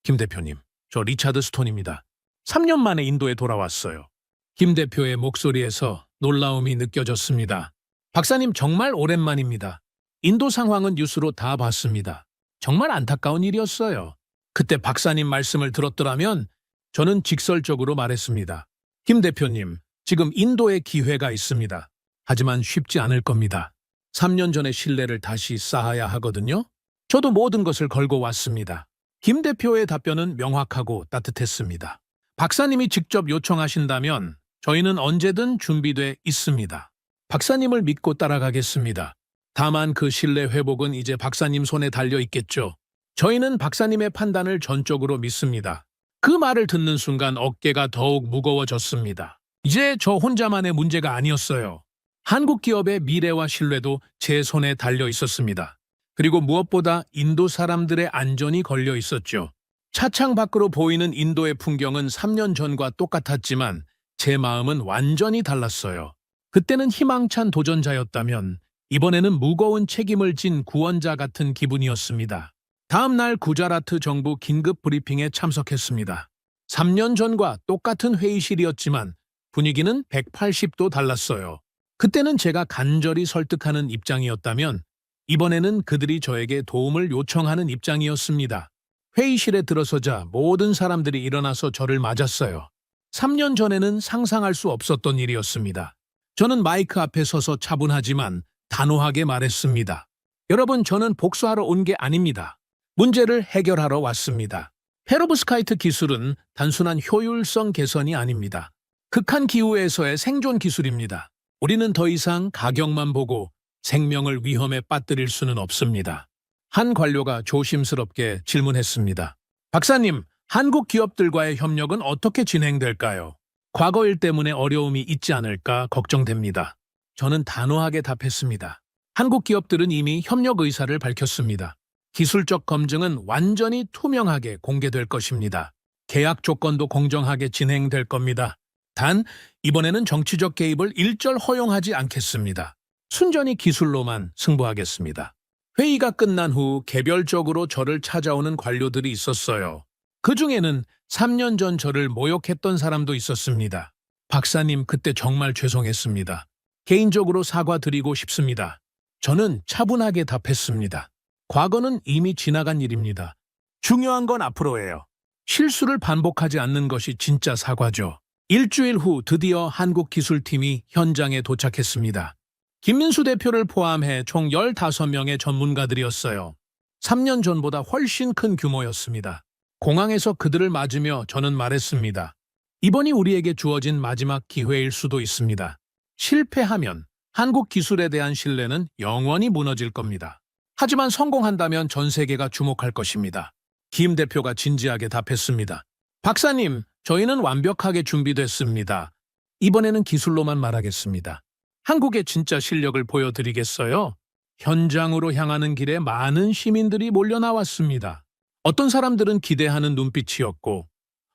김 대표님, 저 리차드 스톤입니다. 3년 만에 인도에 돌아왔어요. 김 대표의 목소리에서 놀라움이 느껴졌습니다. 박사님 정말 오랜만입니다. 인도 상황은 뉴스로 다 봤습니다. 정말 안타까운 일이었어요. 그때 박사님 말씀을 들었더라면 저는 직설적으로 말했습니다. 김 대표님, 지금 인도에 기회가 있습니다. 하지만 쉽지 않을 겁니다. 3년 전의 신뢰를 다시 쌓아야 하거든요. 저도 모든 것을 걸고 왔습니다. 김 대표의 답변은 명확하고 따뜻했습니다. 박사님이 직접 요청하신다면 저희는 언제든 준비돼 있습니다. 박사님을 믿고 따라가겠습니다. 다만 그 신뢰 회복은 이제 박사님 손에 달려 있겠죠. 저희는 박사님의 판단을 전적으로 믿습니다. 그 말을 듣는 순간 어깨가 더욱 무거워졌습니다. 이제 저 혼자만의 문제가 아니었어요. 한국 기업의 미래와 신뢰도 제 손에 달려 있었습니다. 그리고 무엇보다 인도 사람들의 안전이 걸려 있었죠. 차창 밖으로 보이는 인도의 풍경은 3년 전과 똑같았지만 제 마음은 완전히 달랐어요. 그때는 희망찬 도전자였다면 이번에는 무거운 책임을 진 구원자 같은 기분이었습니다. 다음 날 구자라트 정부 긴급 브리핑에 참석했습니다. 3년 전과 똑같은 회의실이었지만 분위기는 180도 달랐어요. 그때는 제가 간절히 설득하는 입장이었다면 이번에는 그들이 저에게 도움을 요청하는 입장이었습니다. 회의실에 들어서자 모든 사람들이 일어나서 저를 맞았어요. 3년 전에는 상상할 수 없었던 일이었습니다. 저는 마이크 앞에 서서 차분하지만 단호하게 말했습니다. 여러분, 저는 복수하러 온 게 아닙니다. 문제를 해결하러 왔습니다. 페로브스카이트 기술은 단순한 효율성 개선이 아닙니다. 극한 기후에서의 생존 기술입니다. 우리는 더 이상 가격만 보고 생명을 위험에 빠뜨릴 수는 없습니다. 한 관료가 조심스럽게 질문했습니다. 박사님, 한국 기업들과의 협력은 어떻게 진행될까요? 과거 일 때문에 어려움이 있지 않을까 걱정됩니다. 저는 단호하게 답했습니다. 한국 기업들은 이미 협력 의사를 밝혔습니다. 기술적 검증은 완전히 투명하게 공개될 것입니다. 계약 조건도 공정하게 진행될 겁니다. 단, 이번에는 정치적 개입을 일절 허용하지 않겠습니다. 순전히 기술로만 승부하겠습니다. 회의가 끝난 후 개별적으로 저를 찾아오는 관료들이 있었어요. 그 중에는 3년 전 저를 모욕했던 사람도 있었습니다. 박사님, 그때 정말 죄송했습니다. 개인적으로 사과드리고 싶습니다. 저는 차분하게 답했습니다. 과거는 이미 지나간 일입니다. 중요한 건 앞으로예요. 실수를 반복하지 않는 것이 진짜 사과죠. 일주일 후 드디어 한국기술팀이 현장에 도착했습니다. 김민수 대표를 포함해 총 15명의 전문가들이었어요. 3년 전보다 훨씬 큰 규모였습니다. 공항에서 그들을 맞으며 저는 말했습니다. 이번이 우리에게 주어진 마지막 기회일 수도 있습니다. 실패하면 한국 기술에 대한 신뢰는 영원히 무너질 겁니다. 하지만 성공한다면 전 세계가 주목할 것입니다. 김 대표가 진지하게 답했습니다. 박사님, 저희는 완벽하게 준비됐습니다. 이번에는 기술로만 말하겠습니다. 한국의 진짜 실력을 보여드리겠어요. 현장으로 향하는 길에 많은 시민들이 몰려 나왔습니다. 어떤 사람들은 기대하는 눈빛이었고,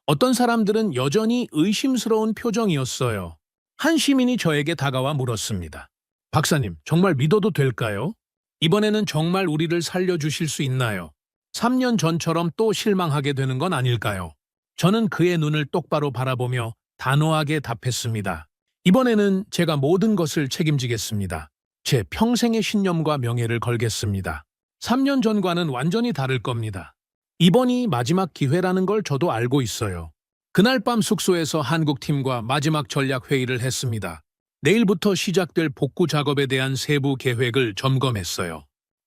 어떤 사람들은 여전히 의심스러운 표정이었어요. 한 시민이 저에게 다가와 물었습니다. 박사님, 정말 믿어도 될까요? 이번에는 정말 우리를 살려주실 수 있나요? 3년 전처럼 또 실망하게 되는 건 아닐까요? 저는 그의 눈을 똑바로 바라보며 단호하게 답했습니다. 이번에는 제가 모든 것을 책임지겠습니다. 제 평생의 신념과 명예를 걸겠습니다. 3년 전과는 완전히 다를 겁니다. 이번이 마지막 기회라는 걸 저도 알고 있어요. 그날 밤 숙소에서 한국팀과 마지막 전략 회의를 했습니다. 내일부터 시작될 복구 작업에 대한 세부 계획을 점검했어요.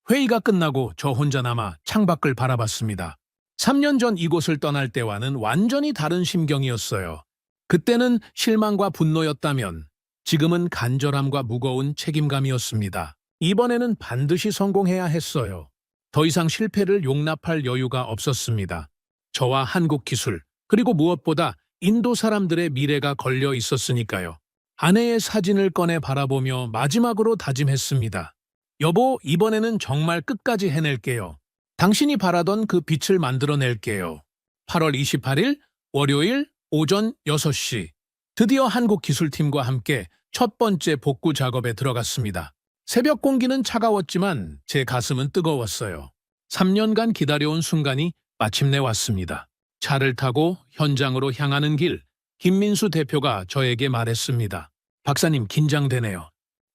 회의가 끝나고 저 혼자 남아 창밖을 바라봤습니다. 3년 전 이곳을 떠날 때와는 완전히 다른 심경이었어요. 그때는 실망과 분노였다면 지금은 간절함과 무거운 책임감이었습니다. 이번에는 반드시 성공해야 했어요. 더 이상 실패를 용납할 여유가 없었습니다. 저와 한국 기술, 그리고 무엇보다 인도 사람들의 미래가 걸려 있었으니까요. 아내의 사진을 꺼내 바라보며 마지막으로 다짐했습니다. 여보, 이번에는 정말 끝까지 해낼게요. 당신이 바라던 그 빛을 만들어낼게요. 8월 28일 월요일 오전 6시 드디어 한국기술팀과 함께 첫 번째 복구 작업에 들어갔습니다. 새벽 공기는 차가웠지만 제 가슴은 뜨거웠어요. 3년간 기다려온 순간이 마침내 왔습니다. 차를 타고 현장으로 향하는 길, 김민수 대표가 저에게 말했습니다. 박사님, 긴장되네요.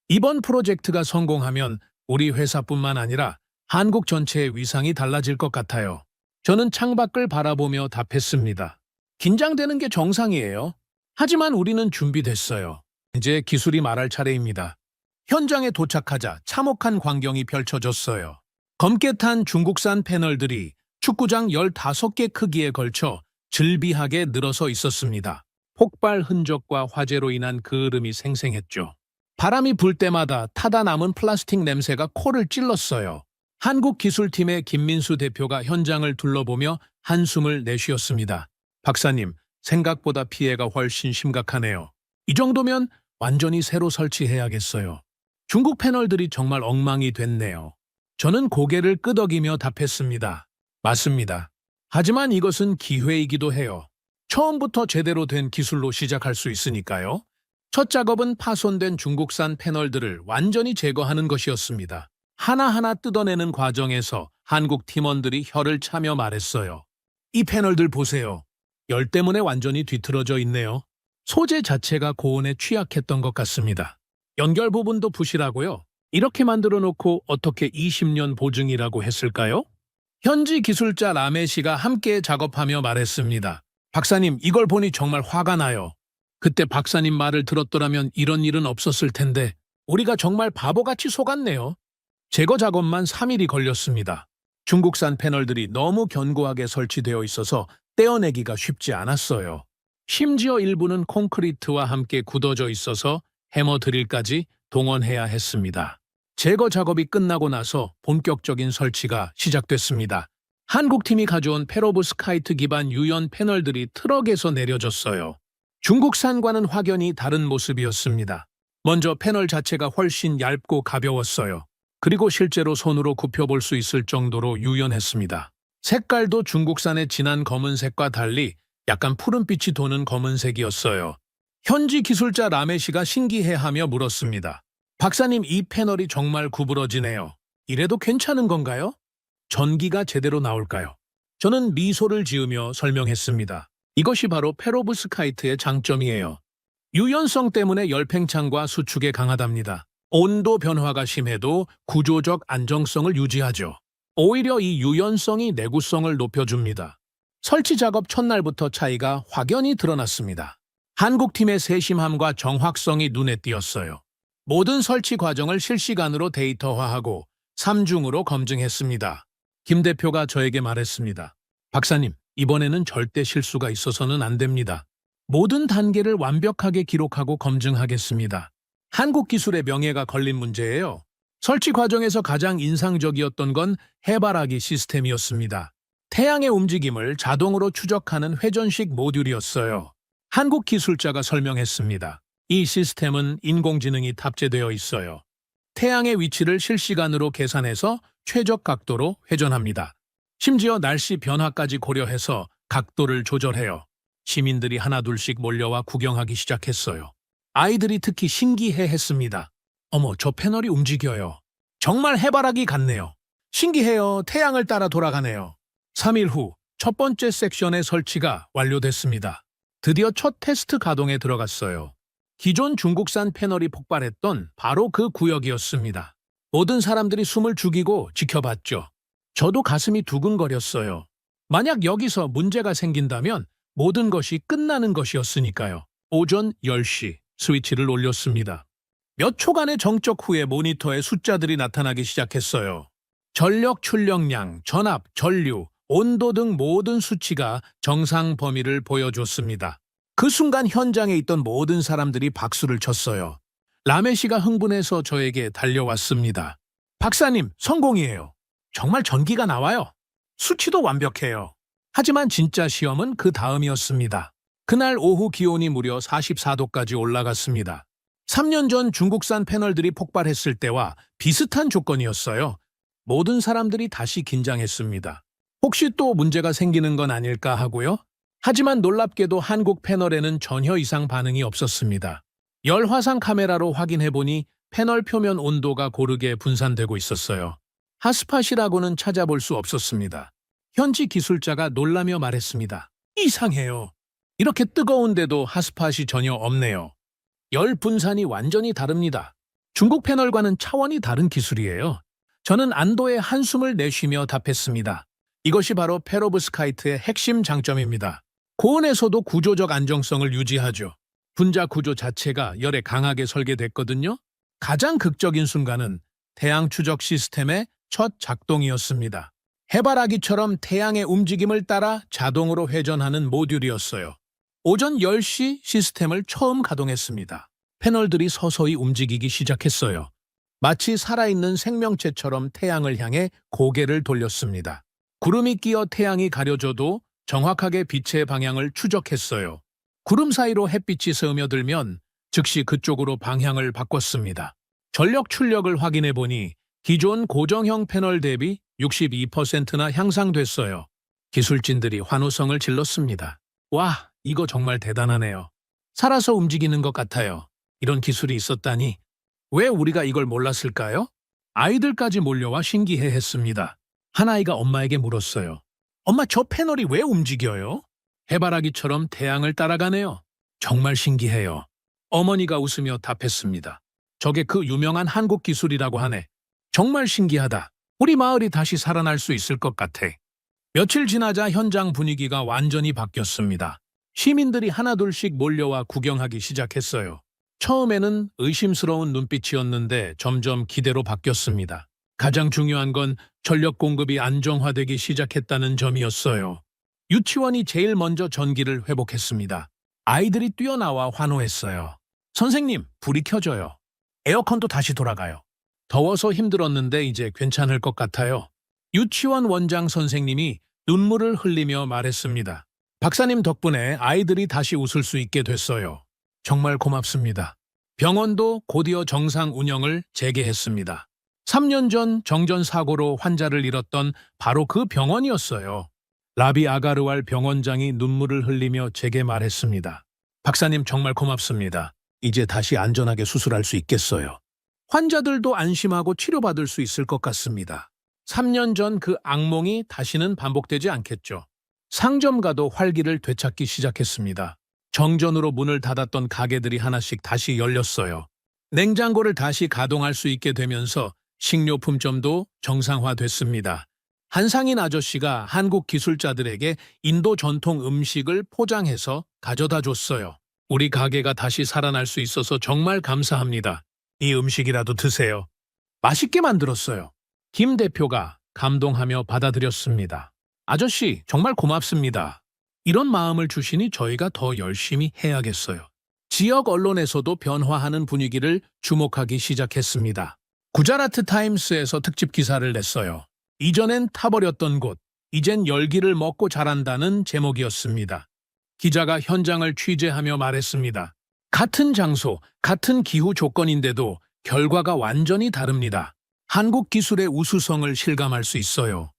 이번 프로젝트가 성공하면 우리 회사뿐만 아니라 한국 전체의 위상이 달라질 것 같아요. 저는 창밖을 바라보며 답했습니다. 긴장되는 게 정상이에요. 하지만 우리는 준비됐어요. 이제 기술이 말할 차례입니다. 현장에 도착하자 참혹한 광경이 펼쳐졌어요. 검게 탄 중국산 패널들이 축구장 15개 크기에 걸쳐 즐비하게 늘어서 있었습니다. 폭발 흔적과 화재로 인한 그을음이 생생했죠. 바람이 불 때마다 타다 남은 플라스틱 냄새가 코를 찔렀어요. 한국 기술팀의 김민수 대표가 현장을 둘러보며 한숨을 내쉬었습니다. 박사님, 생각보다 피해가 훨씬 심각하네요. 이 정도면 완전히 새로 설치해야겠어요. 중국 패널들이 정말 엉망이 됐네요. 저는 고개를 끄덕이며 답했습니다. 맞습니다. 하지만 이것은 기회이기도 해요. 처음부터 제대로 된 기술로 시작할 수 있으니까요. 첫 작업은 파손된 중국산 패널들을 완전히 제거하는 것이었습니다. 하나하나 뜯어내는 과정에서 한국 팀원들이 혀를 차며 말했어요. 이 패널들 보세요. 열 때문에 완전히 뒤틀어져 있네요. 소재 자체가 고온에 취약했던 것 같습니다. 연결 부분도 부실하고요. 이렇게 만들어 놓고 어떻게 20년 보증이라고 했을까요? 현지 기술자 라메 씨가 함께 작업하며 말했습니다. 박사님, 이걸 보니 정말 화가 나요. 그때 박사님 말을 들었더라면 이런 일은 없었을 텐데 우리가 정말 바보같이 속았네요. 제거 작업만 3일이 걸렸습니다. 중국산 패널들이 너무 견고하게 설치되어 있어서 떼어내기가 쉽지 않았어요. 심지어 일부는 콘크리트와 함께 굳어져 있어서 해머 드릴까지 동원해야 했습니다. 제거 작업이 끝나고 나서 본격적인 설치가 시작됐습니다. 한국팀이 가져온 페로브스카이트 기반 유연 패널들이 트럭에서 내려졌어요. 중국산과는 확연히 다른 모습이었습니다. 먼저 패널 자체가 훨씬 얇고 가벼웠어요. 그리고 실제로 손으로 굽혀볼 수 있을 정도로 유연했습니다. 색깔도 중국산의 진한 검은색과 달리 약간 푸른빛이 도는 검은색이었어요. 현지 기술자 라메 씨가 신기해하며 물었습니다. 박사님, 이 패널이 정말 구부러지네요. 이래도 괜찮은 건가요? 전기가 제대로 나올까요? 저는 미소를 지으며 설명했습니다. 이것이 바로 페로브스카이트의 장점이에요. 유연성 때문에 열팽창과 수축에 강하답니다. 온도 변화가 심해도 구조적 안정성을 유지하죠. 오히려 이 유연성이 내구성을 높여줍니다. 설치 작업 첫날부터 차이가 확연히 드러났습니다. 한국팀의 세심함과 정확성이 눈에 띄었어요. 모든 설치 과정을 실시간으로 데이터화하고 3중으로 검증했습니다. 김 대표가 저에게 말했습니다. 박사님, 이번에는 절대 실수가 있어서는 안 됩니다. 모든 단계를 완벽하게 기록하고 검증하겠습니다. 한국 기술의 명예가 걸린 문제예요. 설치 과정에서 가장 인상적이었던 건 해바라기 시스템이었습니다. 태양의 움직임을 자동으로 추적하는 회전식 모듈이었어요. 한국 기술자가 설명했습니다. 이 시스템은 인공지능이 탑재되어 있어요. 태양의 위치를 실시간으로 계산해서 최적 각도로 회전합니다. 심지어 날씨 변화까지 고려해서 각도를 조절해요. 시민들이 하나둘씩 몰려와 구경하기 시작했어요. 아이들이 특히 신기해했습니다. 어머, 저 패널이 움직여요. 정말 해바라기 같네요. 신기해요. 태양을 따라 돌아가네요. 3일 후 첫 번째 섹션의 설치가 완료됐습니다. 드디어 첫 테스트 가동에 들어갔어요. 기존 중국산 패널이 폭발했던 바로 그 구역이었습니다. 모든 사람들이 숨을 죽이고 지켜봤죠. 저도 가슴이 두근거렸어요. 만약 여기서 문제가 생긴다면 모든 것이 끝나는 것이었으니까요. 오전 10시 스위치를 올렸습니다. 몇 초간의 정적 후에 모니터에 숫자들이 나타나기 시작했어요. 전력 출력량, 전압, 전류, 온도 등 모든 수치가 정상 범위를 보여줬습니다. 그 순간 현장에 있던 모든 사람들이 박수를 쳤어요. 라메 씨가 흥분해서 저에게 달려왔습니다. 박사님, 성공이에요. 정말 전기가 나와요. 수치도 완벽해요. 하지만 진짜 시험은 그 다음이었습니다. 그날 오후 기온이 무려 44도까지 올라갔습니다. 3년 전 중국산 패널들이 폭발했을 때와 비슷한 조건이었어요. 모든 사람들이 다시 긴장했습니다. 혹시 또 문제가 생기는 건 아닐까 하고요. 하지만 놀랍게도 한국 패널에는 전혀 이상 반응이 없었습니다. 열화상 카메라로 확인해보니 패널 표면 온도가 고르게 분산되고 있었어요. 핫스팟이라고는 찾아볼 수 없었습니다. 현지 기술자가 놀라며 말했습니다. 이상해요. 이렇게 뜨거운데도 핫스팟이 전혀 없네요. 열 분산이 완전히 다릅니다. 중국 패널과는 차원이 다른 기술이에요. 저는 안도의 한숨을 내쉬며 답했습니다. 이것이 바로 페로브스카이트의 핵심 장점입니다. 고온에서도 구조적 안정성을 유지하죠. 분자 구조 자체가 열에 강하게 설계됐거든요. 가장 극적인 순간은 태양 추적 시스템의 첫 작동이었습니다. 해바라기처럼 태양의 움직임을 따라 자동으로 회전하는 모듈이었어요. 오전 10시 시스템을 처음 가동했습니다. 패널들이 서서히 움직이기 시작했어요. 마치 살아있는 생명체처럼 태양을 향해 고개를 돌렸습니다. 구름이 끼어 태양이 가려져도 정확하게 빛의 방향을 추적했어요. 구름 사이로 햇빛이 스며들면 즉시 그쪽으로 방향을 바꿨습니다. 전력 출력을 확인해 보니 기존 고정형 패널 대비 62%나 향상됐어요. 기술진들이 환호성을 질렀습니다. 와, 이거 정말 대단하네요. 살아서 움직이는 것 같아요. 이런 기술이 있었다니. 왜 우리가 이걸 몰랐을까요? 아이들까지 몰려와 신기해했습니다. 한 아이가 엄마에게 물었어요. 엄마, 저 패널이 왜 움직여요? 해바라기처럼 태양을 따라가네요. 정말 신기해요. 어머니가 웃으며 답했습니다. 저게 그 유명한 한국 기술이라고 하네. 정말 신기하다. 우리 마을이 다시 살아날 수 있을 것 같아. 며칠 지나자 현장 분위기가 완전히 바뀌었습니다. 시민들이 하나둘씩 몰려와 구경하기 시작했어요. 처음에는 의심스러운 눈빛이었는데 점점 기대로 바뀌었습니다. 가장 중요한 건 전력 공급이 안정화되기 시작했다는 점이었어요. 유치원이 제일 먼저 전기를 회복했습니다. 아이들이 뛰어나와 환호했어요. 선생님, 불이 켜져요. 에어컨도 다시 돌아가요. 더워서 힘들었는데 이제 괜찮을 것 같아요. 유치원 원장 선생님이 눈물을 흘리며 말했습니다. 박사님 덕분에 아이들이 다시 웃을 수 있게 됐어요. 정말 고맙습니다. 병원도 곧이어 정상 운영을 재개했습니다. 3년 전 정전 사고로 환자를 잃었던 바로 그 병원이었어요. 라비 아가르왈 병원장이 눈물을 흘리며 제게 말했습니다. 박사님 정말 고맙습니다. 이제 다시 안전하게 수술할 수 있겠어요. 환자들도 안심하고 치료받을 수 있을 것 같습니다. 3년 전 그 악몽이 다시는 반복되지 않겠죠. 상점가도 활기를 되찾기 시작했습니다. 정전으로 문을 닫았던 가게들이 하나씩 다시 열렸어요. 냉장고를 다시 가동할 수 있게 되면서 식료품점도 정상화됐습니다. 한상인 아저씨가 한국 기술자들에게 인도 전통 음식을 포장해서 가져다 줬어요. 우리 가게가 다시 살아날 수 있어서 정말 감사합니다. 이 음식이라도 드세요. 맛있게 만들었어요. 김 대표가 감동하며 받아들였습니다. 아저씨, 정말 고맙습니다. 이런 마음을 주시니 저희가 더 열심히 해야겠어요. 지역 언론에서도 변화하는 분위기를 주목하기 시작했습니다. 구자라트 타임스에서 특집 기사를 냈어요. 이전엔 타버렸던 곳, 이젠 열기를 먹고 자란다는 제목이었습니다. 기자가 현장을 취재하며 말했습니다. 같은 장소, 같은 기후 조건인데도 결과가 완전히 다릅니다. 한국 기술의 우수성을 실감할 수 있어요.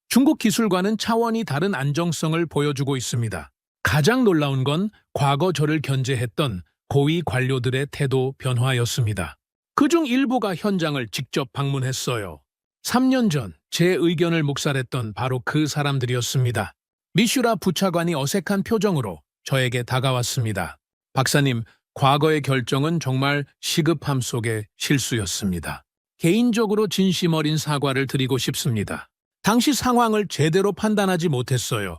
중국 기술과는 차원이 다른 안정성을 보여주고 있습니다. 가장 놀라운 건 과거 저를 견제했던 고위 관료들의 태도 변화였습니다. 그중 일부가 현장을 직접 방문했어요. 3년 전 제 의견을 묵살했던 바로 그 사람들이었습니다. 미슈라 부차관이 어색한 표정으로 저에게 다가왔습니다. 박사님, 과거의 결정은 정말 시급함 속의 실수였습니다. 개인적으로 진심 어린 사과를 드리고 싶습니다. 당시 상황을 제대로 판단하지 못했어요.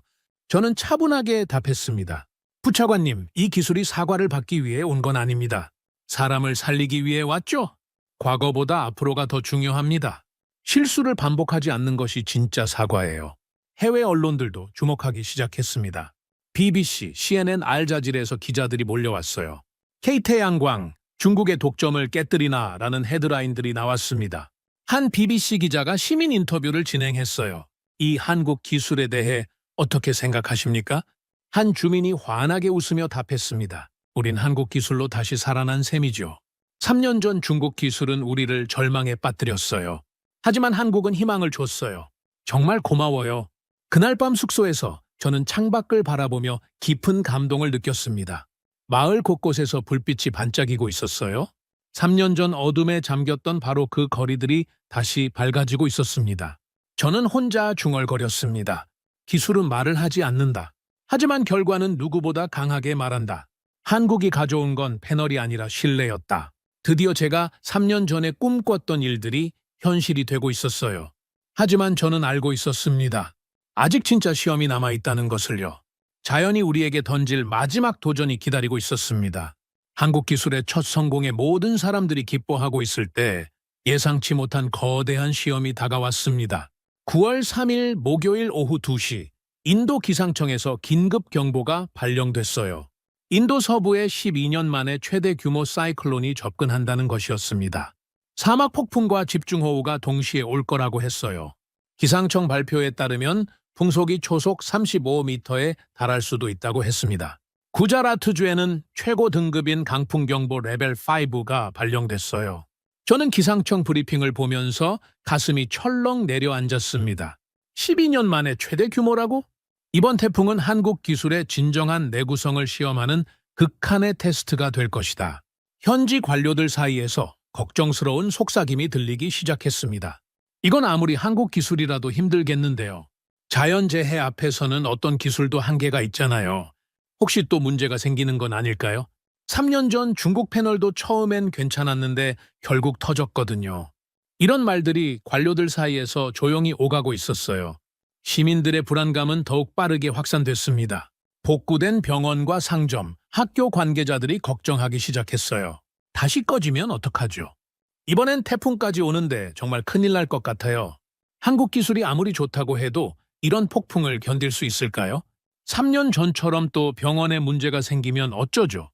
저는 차분하게 답했습니다. 부차관님, 이 기술이 사과를 받기 위해 온 건 아닙니다. 사람을 살리기 위해 왔죠? 과거보다 앞으로가 더 중요합니다. 실수를 반복하지 않는 것이 진짜 사과예요. 해외 언론들도 주목하기 시작했습니다. BBC, CNN, 알자지르에서 기자들이 몰려왔어요. K태양광, 중국의 독점을 깨뜨리나 라는 헤드라인들이 나왔습니다. 한 BBC 기자가 시민 인터뷰를 진행했어요. 이 한국 기술에 대해 어떻게 생각하십니까? 한 주민이 환하게 웃으며 답했습니다. 우린 한국 기술로 다시 살아난 셈이죠. 3년 전 중국 기술은 우리를 절망에 빠뜨렸어요. 하지만 한국은 희망을 줬어요. 정말 고마워요. 그날 밤 숙소에서 저는 창밖을 바라보며 깊은 감동을 느꼈습니다. 마을 곳곳에서 불빛이 반짝이고 있었어요. 3년 전 어둠에 잠겼던 바로 그 거리들이 다시 밝아지고 있었습니다. 저는 혼자 중얼거렸습니다. 기술은 말을 하지 않는다. 하지만 결과는 누구보다 강하게 말한다. 한국이 가져온 건 패널이 아니라 신뢰였다. 드디어 제가 3년 전에 꿈꿨던 일들이 현실이 되고 있었어요. 하지만 저는 알고 있었습니다. 아직 진짜 시험이 남아있다는 것을요. 자연이 우리에게 던질 마지막 도전이 기다리고 있었습니다. 한국 기술의 첫 성공에 모든 사람들이 기뻐하고 있을 때 예상치 못한 거대한 시험이 다가왔습니다. 9월 3일 목요일 오후 2시 인도 기상청에서 긴급 경보가 발령됐어요. 인도 서부에 12년 만에 최대 규모 사이클론이 접근한다는 것이었습니다. 사막 폭풍과 집중호우가 동시에 올 거라고 했어요. 기상청 발표에 따르면 풍속이 초속 35m에 달할 수도 있다고 했습니다. 구자라트주에는 최고 등급인 강풍경보 레벨 5가 발령됐어요. 저는 기상청 브리핑을 보면서 가슴이 철렁 내려앉았습니다. 12년 만에 최대 규모라고? 이번 태풍은 한국 기술의 진정한 내구성을 시험하는 극한의 테스트가 될 것이다. 현지 관료들 사이에서 걱정스러운 속삭임이 들리기 시작했습니다. 이건 아무리 한국 기술이라도 힘들겠는데요. 자연재해 앞에서는 어떤 기술도 한계가 있잖아요. 혹시 또 문제가 생기는 건 아닐까요? 3년 전 중국 패널도 처음엔 괜찮았는데 결국 터졌거든요. 이런 말들이 관료들 사이에서 조용히 오가고 있었어요. 시민들의 불안감은 더욱 빠르게 확산됐습니다. 복구된 병원과 상점, 학교 관계자들이 걱정하기 시작했어요. 다시 꺼지면 어떡하죠? 이번엔 태풍까지 오는데 정말 큰일 날 것 같아요. 한국 기술이 아무리 좋다고 해도 이런 폭풍을 견딜 수 있을까요? 3년 전처럼 또 병원에 문제가 생기면 어쩌죠?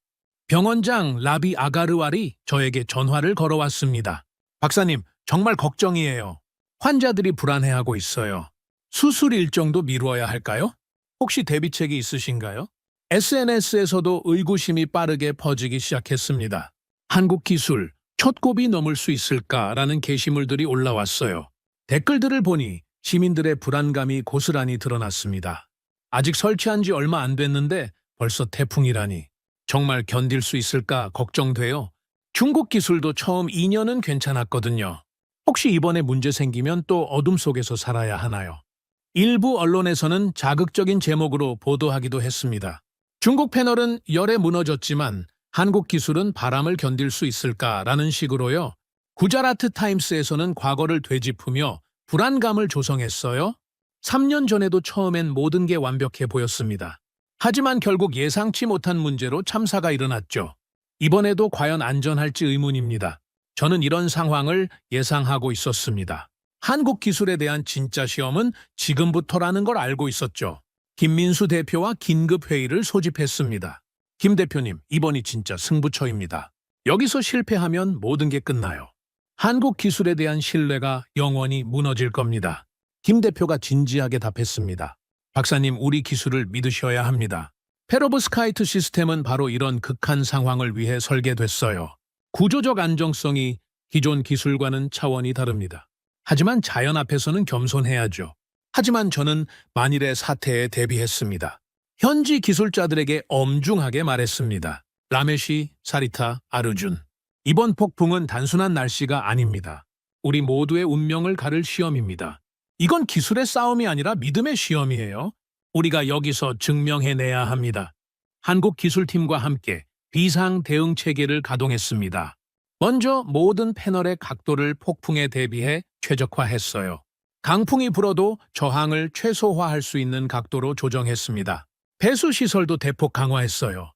병원장 라비 아가르왈이 저에게 전화를 걸어왔습니다. 박사님, 정말 걱정이에요. 환자들이 불안해하고 있어요. 수술 일정도 미루어야 할까요? 혹시 대비책이 있으신가요? SNS에서도 의구심이 빠르게 퍼지기 시작했습니다. 한국 기술, 첫 곱이 넘을 수 있을까라는 게시물들이 올라왔어요. 댓글들을 보니 시민들의 불안감이 고스란히 드러났습니다. 아직 설치한 지 얼마 안 됐는데 벌써 태풍이라니. 정말 견딜 수 있을까 걱정돼요. 중국 기술도 처음 2년은 괜찮았거든요. 혹시 이번에 문제 생기면 또 어둠 속에서 살아야 하나요? 일부 언론에서는 자극적인 제목으로 보도하기도 했습니다. 중국 패널은 열에 무너졌지만 한국 기술은 바람을 견딜 수 있을까라는 식으로요. 구자라트 타임스에서는 과거를 되짚으며 불안감을 조성했어요. 3년 전에도 처음엔 모든 게 완벽해 보였습니다. 하지만 결국 예상치 못한 문제로 참사가 일어났죠. 이번에도 과연 안전할지 의문입니다. 저는 이런 상황을 예상하고 있었습니다. 한국 기술에 대한 진짜 시험은 지금부터라는 걸 알고 있었죠. 김민수 대표와 긴급 회의를 소집했습니다. 김 대표님, 이번이 진짜 승부처입니다. 여기서 실패하면 모든 게 끝나요. 한국 기술에 대한 신뢰가 영원히 무너질 겁니다. 김 대표가 진지하게 답했습니다. 박사님, 우리 기술을 믿으셔야 합니다. 페로브스카이트 시스템은 바로 이런 극한 상황을 위해 설계됐어요. 구조적 안정성이 기존 기술과는 차원이 다릅니다. 하지만 자연 앞에서는 겸손해야죠. 하지만 저는 만일의 사태에 대비했습니다. 현지 기술자들에게 엄중하게 말했습니다. 라메시, 사리타, 아르준. 이번 폭풍은 단순한 날씨가 아닙니다. 우리 모두의 운명을 가를 시험입니다. 이건 기술의 싸움이 아니라 믿음의 시험이에요. 우리가 여기서 증명해내야 합니다. 한국 기술팀과 함께 비상 대응 체계를 가동했습니다. 먼저 모든 패널의 각도를 폭풍에 대비해 최적화했어요. 강풍이 불어도 저항을 최소화할 수 있는 각도로 조정했습니다. 배수 시설도 대폭 강화했어요.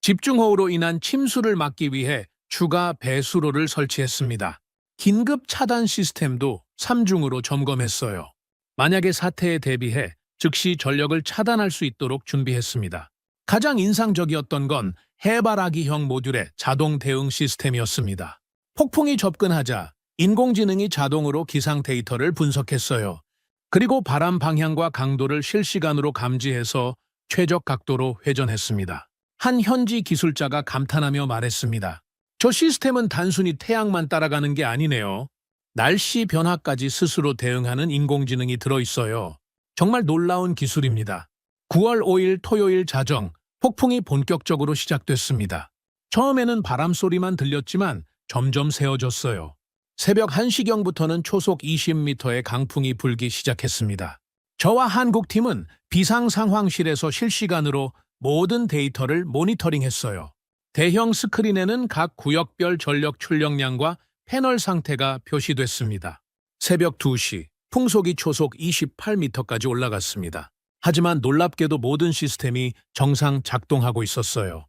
집중호우로 인한 침수를 막기 위해 추가 배수로를 설치했습니다. 긴급 차단 시스템도 3중으로 점검했어요. 만약의 사태에 대비해 즉시 전력을 차단할 수 있도록 준비했습니다. 가장 인상적이었던 건 해바라기형 모듈의 자동 대응 시스템이었습니다. 폭풍이 접근하자 인공지능이 자동으로 기상 데이터를 분석했어요. 그리고 바람 방향과 강도를 실시간으로 감지해서 최적 각도로 회전했습니다. 한 현지 기술자가 감탄하며 말했습니다. 저 시스템은 단순히 태양만 따라가는 게 아니네요. 날씨 변화까지 스스로 대응하는 인공지능이 들어있어요. 정말 놀라운 기술입니다. 9월 5일 토요일 자정, 폭풍이 본격적으로 시작됐습니다. 처음에는 바람 소리만 들렸지만 점점 세워졌어요. 새벽 1시경부터는 초속 20m의 강풍이 불기 시작했습니다. 저와 한국팀은 비상상황실에서 실시간으로 모든 데이터를 모니터링했어요. 대형 스크린에는 각 구역별 전력 출력량과 패널 상태가 표시됐습니다. 새벽 2시, 풍속이 초속 28m까지 올라갔습니다. 하지만 놀랍게도 모든 시스템이 정상 작동하고 있었어요.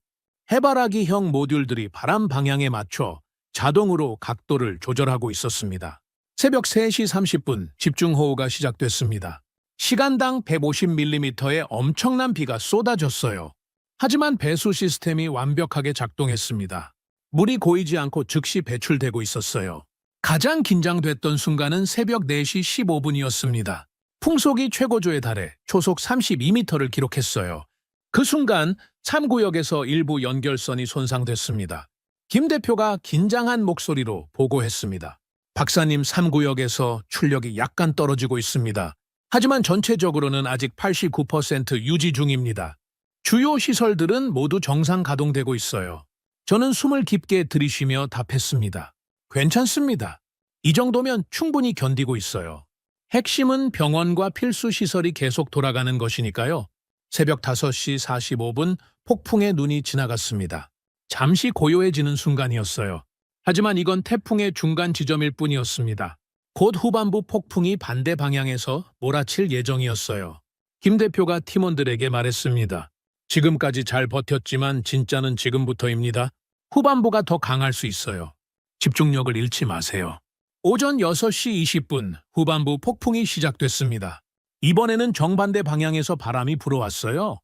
해바라기형 모듈들이 바람 방향에 맞춰 자동으로 각도를 조절하고 있었습니다. 새벽 3시 30분 집중호우가 시작됐습니다. 시간당 150mm의 엄청난 비가 쏟아졌어요. 하지만 배수 시스템이 완벽하게 작동했습니다. 물이 고이지 않고 즉시 배출되고 있었어요. 가장 긴장됐던 순간은 새벽 4시 15분이었습니다. 풍속이 최고조에 달해 초속 32m를 기록했어요. 그 순간 3구역에서 일부 연결선이 손상됐습니다. 김 대표가 긴장한 목소리로 보고했습니다. 박사님, 3구역에서 출력이 약간 떨어지고 있습니다. 하지만 전체적으로는 아직 89% 유지 중입니다. 주요 시설들은 모두 정상 가동되고 있어요. 저는 숨을 깊게 들이쉬며 답했습니다. 괜찮습니다. 이 정도면 충분히 견디고 있어요. 핵심은 병원과 필수 시설이 계속 돌아가는 것이니까요. 새벽 5시 45분 폭풍의 눈이 지나갔습니다. 잠시 고요해지는 순간이었어요. 하지만 이건 태풍의 중간 지점일 뿐이었습니다. 곧 후반부 폭풍이 반대 방향에서 몰아칠 예정이었어요. 김 대표가 팀원들에게 말했습니다. 지금까지 잘 버텼지만 진짜는 지금부터입니다. 후반부가 더 강할 수 있어요. 집중력을 잃지 마세요. 오전 6시 20분 후반부 폭풍이 시작됐습니다. 이번에는 정반대 방향에서 바람이 불어왔어요.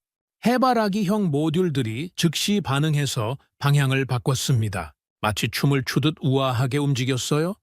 해바라기형 모듈들이 즉시 반응해서 방향을 바꿨습니다. 마치 춤을 추듯 우아하게 움직였어요.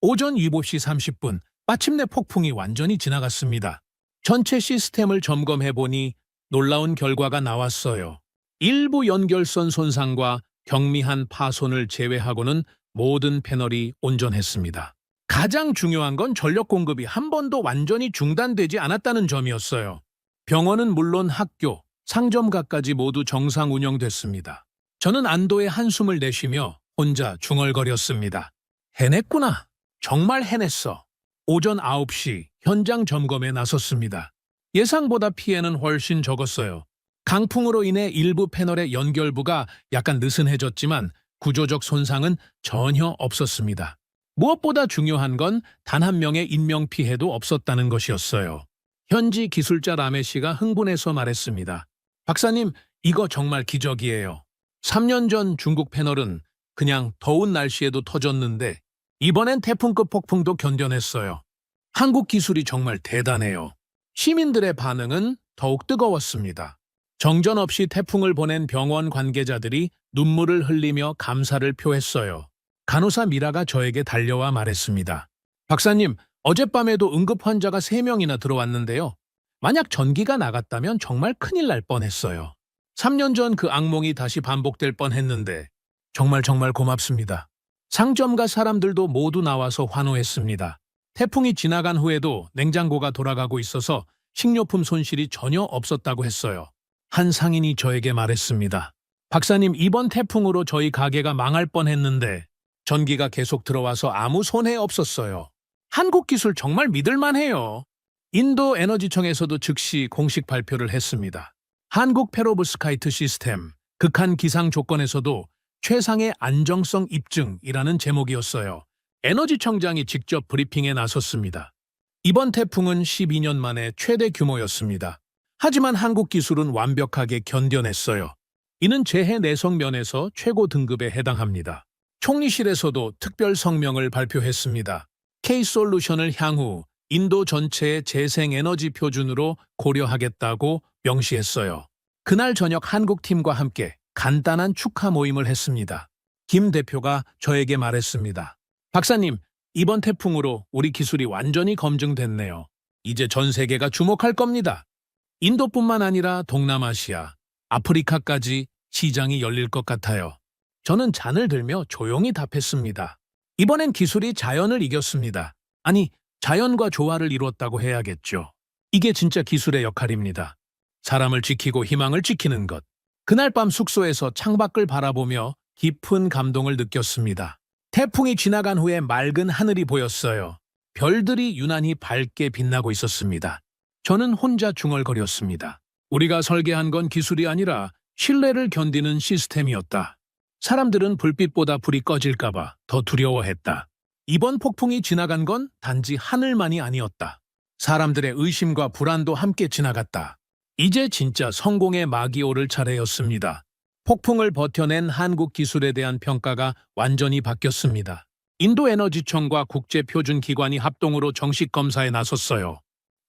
오전 7시 30분 마침내 폭풍이 완전히 지나갔습니다. 전체 시스템을 점검해보니 놀라운 결과가 나왔어요. 일부 연결선 손상과 경미한 파손을 제외하고는 모든 패널이 온전했습니다. 가장 중요한 건 전력 공급이 한 번도 완전히 중단되지 않았다는 점이었어요. 병원은 물론 학교, 상점가까지 모두 정상 운영됐습니다. 저는 안도의 한숨을 내쉬며 혼자 중얼거렸습니다. 해냈구나. 정말 해냈어. 오전 9시 현장 점검에 나섰습니다. 예상보다 피해는 훨씬 적었어요. 강풍으로 인해 일부 패널의 연결부가 약간 느슨해졌지만 구조적 손상은 전혀 없었습니다. 무엇보다 중요한 건 단 한 명의 인명피해도 없었다는 것이었어요. 현지 기술자 라메 씨가 흥분해서 말했습니다. 박사님, 이거 정말 기적이에요. 3년 전 중국 패널은 그냥 더운 날씨에도 터졌는데 이번엔 태풍급 폭풍도 견뎌냈어요. 한국 기술이 정말 대단해요. 시민들의 반응은 더욱 뜨거웠습니다. 정전 없이 태풍을 보낸 병원 관계자들이 눈물을 흘리며 감사를 표했어요. 간호사 미라가 저에게 달려와 말했습니다. 박사님, 어젯밤에도 응급 환자가 3명이나 들어왔는데요. 만약 전기가 나갔다면 정말 큰일 날 뻔했어요. 3년 전 그 악몽이 다시 반복될 뻔했는데 정말 고맙습니다. 상점가 사람들도 모두 나와서 환호했습니다. 태풍이 지나간 후에도 냉장고가 돌아가고 있어서 식료품 손실이 전혀 없었다고 했어요. 한 상인이 저에게 말했습니다. 박사님, 이번 태풍으로 저희 가게가 망할 뻔했는데 전기가 계속 들어와서 아무 손해 없었어요. 한국 기술 정말 믿을만해요. 인도 에너지청에서도 즉시 공식 발표를 했습니다. 한국 페로브스카이트 시스템, 극한 기상 조건에서도 최상의 안정성 입증이라는 제목이었어요. 에너지청장이 직접 브리핑에 나섰습니다. 이번 태풍은 12년 만에 최대 규모였습니다. 하지만 한국 기술은 완벽하게 견뎌냈어요. 이는 재해 내성 면에서 최고 등급에 해당합니다. 총리실에서도 특별 성명을 발표했습니다. K-솔루션을 향후 인도 전체의 재생에너지 표준으로 고려하겠다고 명시했어요. 그날 저녁 한국팀과 함께 간단한 축하 모임을 했습니다. 김 대표가 저에게 말했습니다. 박사님, 이번 태풍으로 우리 기술이 완전히 검증됐네요. 이제 전 세계가 주목할 겁니다. 인도뿐만 아니라 동남아시아, 아프리카까지 시장이 열릴 것 같아요. 저는 잔을 들며 조용히 답했습니다. 이번엔 기술이 자연을 이겼습니다. 아니, 자연과 조화를 이루었다고 해야겠죠. 이게 진짜 기술의 역할입니다. 사람을 지키고 희망을 지키는 것. 그날 밤 숙소에서 창밖을 바라보며 깊은 감동을 느꼈습니다. 태풍이 지나간 후에 맑은 하늘이 보였어요. 별들이 유난히 밝게 빛나고 있었습니다. 저는 혼자 중얼거렸습니다. 우리가 설계한 건 기술이 아니라 신뢰를 견디는 시스템이었다. 사람들은 불빛보다 불이 꺼질까봐 더 두려워했다. 이번 폭풍이 지나간 건 단지 하늘만이 아니었다. 사람들의 의심과 불안도 함께 지나갔다. 이제 진짜 성공의 막이 오를 차례였습니다. 폭풍을 버텨낸 한국 기술에 대한 평가가 완전히 바뀌었습니다. 인도에너지청과 국제표준기관이 합동으로 정식 검사에 나섰어요.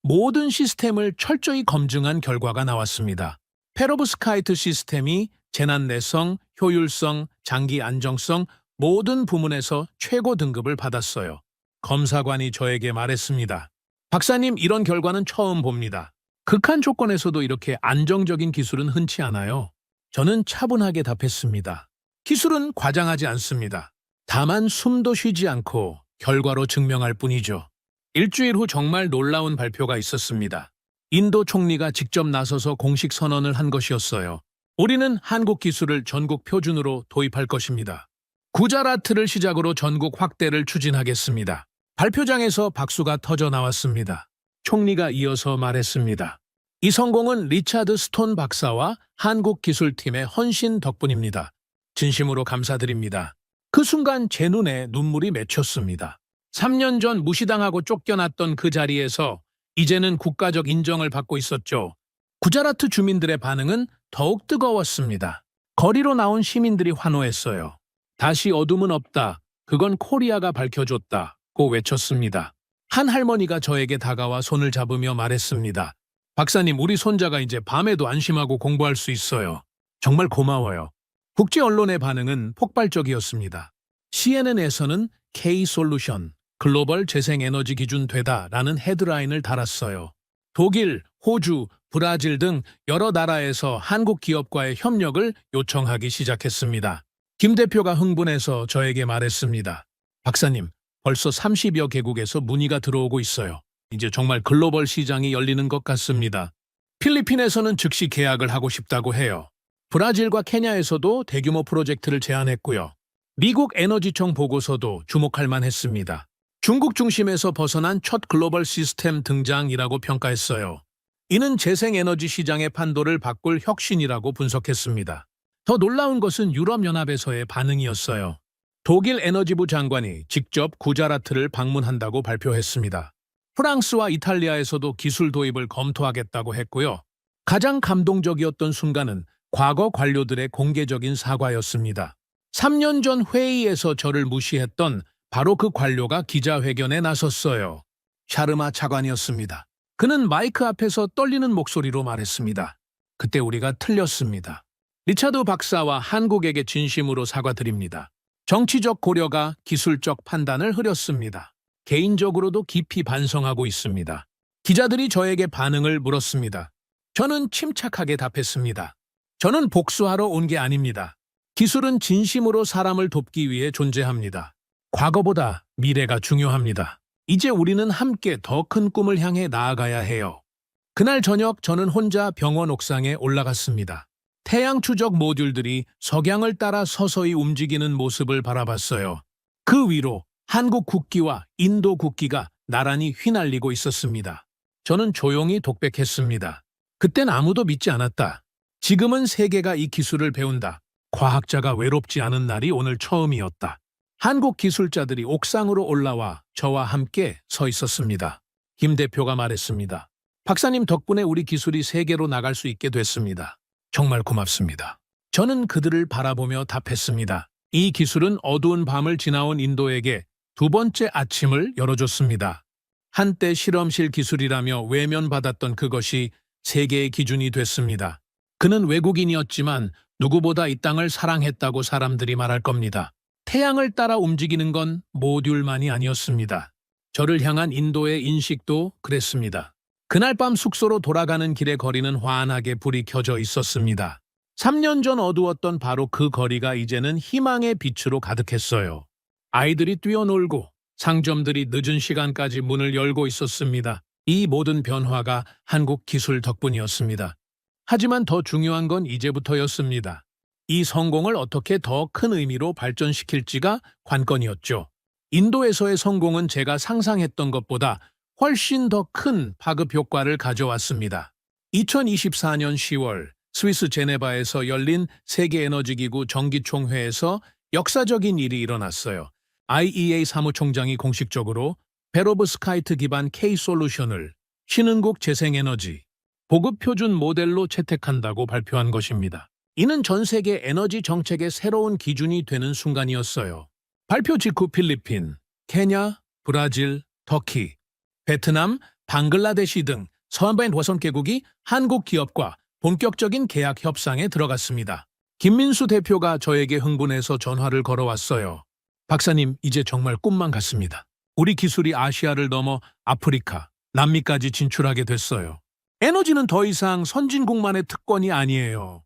모든 시스템을 철저히 검증한 결과가 나왔습니다. 페로브스카이트 시스템이 재난 내성, 효율성, 장기 안정성 모든 부문에서 최고 등급을 받았어요. 검사관이 저에게 말했습니다. 박사님, 이런 결과는 처음 봅니다. 극한 조건에서도 이렇게 안정적인 기술은 흔치 않아요. 저는 차분하게 답했습니다. 기술은 과장하지 않습니다. 다만 숨도 쉬지 않고 결과로 증명할 뿐이죠. 일주일 후 정말 놀라운 발표가 있었습니다. 인도 총리가 직접 나서서 공식 선언을 한 것이었어요. 우리는 한국 기술을 전국 표준으로 도입할 것입니다. 구자라트를 시작으로 전국 확대를 추진하겠습니다. 발표장에서 박수가 터져 나왔습니다. 총리가 이어서 말했습니다. 이 성공은 리차드 스톤 박사와 한국 기술팀의 헌신 덕분입니다. 진심으로 감사드립니다. 그 순간 제 눈에 눈물이 맺혔습니다. 3년 전 무시당하고 쫓겨났던 그 자리에서 이제는 국가적 인정을 받고 있었죠. 구자라트 주민들의 반응은 더욱 뜨거웠습니다. 거리로 나온 시민들이 환호했어요. 다시 어둠은 없다. 그건 코리아가 밝혀줬다고 외쳤습니다. 한 할머니가 저에게 다가와 손을 잡으며 말했습니다. 박사님, 우리 손자가 이제 밤에도 안심하고 공부할 수 있어요. 정말 고마워요. 국제 언론의 반응은 폭발적이었습니다. CNN에서는 K-솔루션, 글로벌 재생에너지 기준 되다라는 헤드라인을 달았어요. 독일, 호주, 브라질 등 여러 나라에서 한국 기업과의 협력을 요청하기 시작했습니다. 김 대표가 흥분해서 저에게 말했습니다. 박사님, 벌써 30여 개국에서 문의가 들어오고 있어요. 이제 정말 글로벌 시장이 열리는 것 같습니다. 필리핀에서는 즉시 계약을 하고 싶다고 해요. 브라질과 케냐에서도 대규모 프로젝트를 제안했고요. 미국 에너지청 보고서도 주목할 만했습니다. 중국 중심에서 벗어난 첫 글로벌 시스템 등장이라고 평가했어요. 이는 재생에너지 시장의 판도를 바꿀 혁신이라고 분석했습니다. 더 놀라운 것은 유럽연합에서의 반응이었어요. 독일 에너지부 장관이 직접 구자라트를 방문한다고 발표했습니다. 프랑스와 이탈리아에서도 기술 도입을 검토하겠다고 했고요. 가장 감동적이었던 순간은 과거 관료들의 공개적인 사과였습니다. 3년 전 회의에서 저를 무시했던 바로 그 관료가 기자회견에 나섰어요. 샤르마 차관이었습니다. 그는 마이크 앞에서 떨리는 목소리로 말했습니다. 그때 우리가 틀렸습니다. 리차드 박사와 한국에게 진심으로 사과드립니다. 정치적 고려가 기술적 판단을 흐렸습니다. 개인적으로도 깊이 반성하고 있습니다. 기자들이 저에게 반응을 물었습니다. 저는 침착하게 답했습니다. 저는 복수하러 온 게 아닙니다. 기술은 진심으로 사람을 돕기 위해 존재합니다. 과거보다 미래가 중요합니다. 이제 우리는 함께 더 큰 꿈을 향해 나아가야 해요. 그날 저녁 저는 혼자 병원 옥상에 올라갔습니다. 태양 추적 모듈들이 석양을 따라 서서히 움직이는 모습을 바라봤어요. 그 위로 한국 국기와 인도 국기가 나란히 휘날리고 있었습니다. 저는 조용히 독백했습니다. 그땐 아무도 믿지 않았다. 지금은 세계가 이 기술을 배운다. 과학자가 외롭지 않은 날이 오늘 처음이었다. 한국 기술자들이 옥상으로 올라와 저와 함께 서 있었습니다. 김 대표가 말했습니다. 박사님 덕분에 우리 기술이 세계로 나갈 수 있게 됐습니다. 정말 고맙습니다. 저는 그들을 바라보며 답했습니다. 이 기술은 어두운 밤을 지나온 인도에게 두 번째 아침을 열어줬습니다. 한때 실험실 기술이라며 외면받았던 그것이 세계의 기준이 됐습니다. 그는 외국인이었지만 누구보다 이 땅을 사랑했다고 사람들이 말할 겁니다. 태양을 따라 움직이는 건 모듈만이 아니었습니다. 저를 향한 인도의 인식도 그랬습니다. 그날 밤 숙소로 돌아가는 길의 거리는 환하게 불이 켜져 있었습니다. 3년 전 어두웠던 바로 그 거리가 이제는 희망의 빛으로 가득했어요. 아이들이 뛰어놀고 상점들이 늦은 시간까지 문을 열고 있었습니다. 이 모든 변화가 한국 기술 덕분이었습니다. 하지만 더 중요한 건 이제부터였습니다. 이 성공을 어떻게 더 큰 의미로 발전시킬지가 관건이었죠. 인도에서의 성공은 제가 상상했던 것보다 훨씬 더 큰 파급 효과를 가져왔습니다. 2024년 10월 스위스 제네바에서 열린 세계에너지기구 정기총회에서 역사적인 일이 일어났어요. IEA 사무총장이 공식적으로 페로브스카이트 기반 K-솔루션을 신흥국 재생에너지 보급 표준 모델로 채택한다고 발표한 것입니다. 이는 전 세계 에너지 정책의 새로운 기준이 되는 순간이었어요. 발표 직후 필리핀, 케냐, 브라질, 터키, 베트남, 방글라데시 등 35개국이 한국 기업과 본격적인 계약 협상에 들어갔습니다. 김민수 대표가 저에게 흥분해서 전화를 걸어왔어요. 박사님, 이제 정말 꿈만 같습니다. 우리 기술이 아시아를 넘어 아프리카, 남미까지 진출하게 됐어요. 에너지는 더 이상 선진국만의 특권이 아니에요.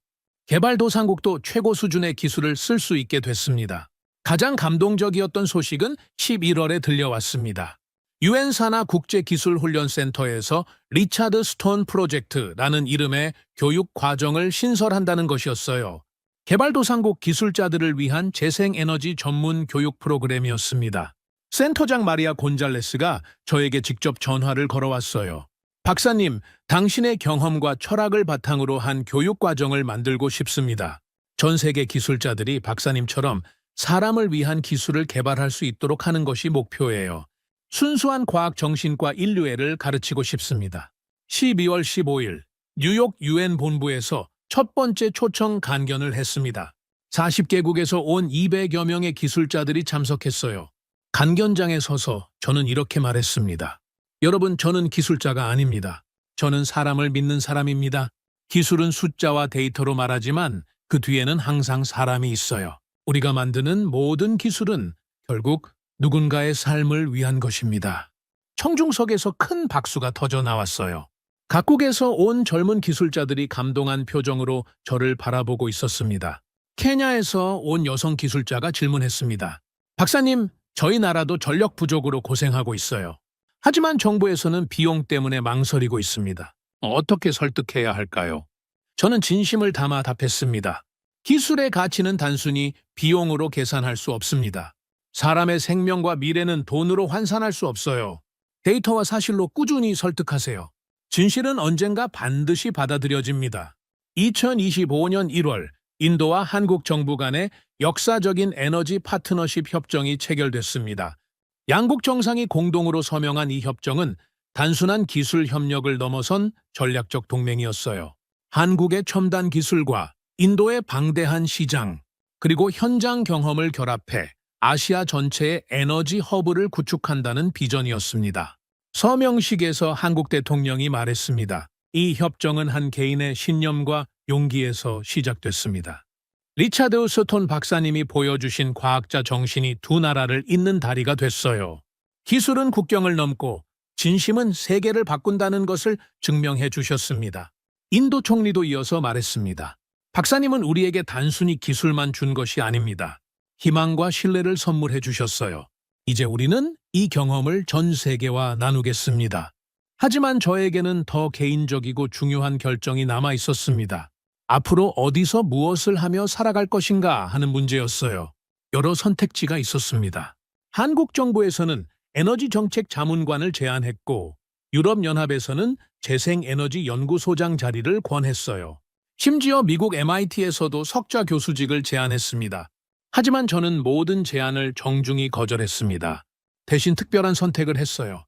개발도상국도 최고 수준의 기술을 쓸 수 있게 됐습니다. 가장 감동적이었던 소식은 11월에 들려왔습니다. 유엔 산하 국제기술훈련센터에서 리차드 스톤 프로젝트라는 이름의 교육 과정을 신설한다는 것이었어요. 개발도상국 기술자들을 위한 재생에너지 전문 교육 프로그램이었습니다. 센터장 마리아 곤잘레스가 저에게 직접 전화를 걸어왔어요. 박사님, 당신의 경험과 철학을 바탕으로 한 교육 과정을 만들고 싶습니다. 전 세계 기술자들이 박사님처럼 사람을 위한 기술을 개발할 수 있도록 하는 것이 목표예요. 순수한 과학 정신과 인류애를 가르치고 싶습니다. 12월 15일 뉴욕 유엔 본부에서 첫 번째 초청 간견을 했습니다. 40개국에서 온 200여 명의 기술자들이 참석했어요. 간견장에 서서 저는 이렇게 말했습니다. 여러분, 저는 기술자가 아닙니다. 저는 사람을 믿는 사람입니다. 기술은 숫자와 데이터로 말하지만 그 뒤에는 항상 사람이 있어요. 우리가 만드는 모든 기술은 결국 누군가의 삶을 위한 것입니다. 청중석에서 큰 박수가 터져 나왔어요. 각국에서 온 젊은 기술자들이 감동한 표정으로 저를 바라보고 있었습니다. 케냐에서 온 여성 기술자가 질문했습니다. 박사님, 저희 나라도 전력 부족으로 고생하고 있어요. 하지만 정부에서는 비용 때문에 망설이고 있습니다. 어떻게 설득해야 할까요? 저는 진심을 담아 답했습니다. 기술의 가치는 단순히 비용으로 계산할 수 없습니다. 사람의 생명과 미래는 돈으로 환산할 수 없어요. 데이터와 사실로 꾸준히 설득하세요. 진실은 언젠가 반드시 받아들여집니다. 2025년 1월 인도와 한국 정부 간의 역사적인 에너지 파트너십 협정이 체결됐습니다. 양국 정상이 공동으로 서명한 이 협정은 단순한 기술 협력을 넘어선 전략적 동맹이었어요. 한국의 첨단 기술과 인도의 방대한 시장, 그리고 현장 경험을 결합해 아시아 전체의 에너지 허브를 구축한다는 비전이었습니다. 서명식에서 한국 대통령이 말했습니다. 이 협정은 한 개인의 신념과 용기에서 시작됐습니다. 리차드 스톤 박사님이 보여주신 과학자 정신이 두 나라를 잇는 다리가 됐어요. 기술은 국경을 넘고 진심은 세계를 바꾼다는 것을 증명해 주셨습니다. 인도 총리도 이어서 말했습니다. 박사님은 우리에게 단순히 기술만 준 것이 아닙니다. 희망과 신뢰를 선물해 주셨어요. 이제 우리는 이 경험을 전 세계와 나누겠습니다. 하지만 저에게는 더 개인적이고 중요한 결정이 남아 있었습니다. 앞으로 어디서 무엇을 하며 살아갈 것인가 하는 문제였어요. 여러 선택지가 있었습니다. 한국 정부에서는 에너지 정책 자문관을 제안했고 유럽연합에서는 재생에너지 연구소장 자리를 권했어요. 심지어 미국 MIT에서도 석좌 교수직을 제안했습니다. 하지만 저는 모든 제안을 정중히 거절했습니다. 대신 특별한 선택을 했어요.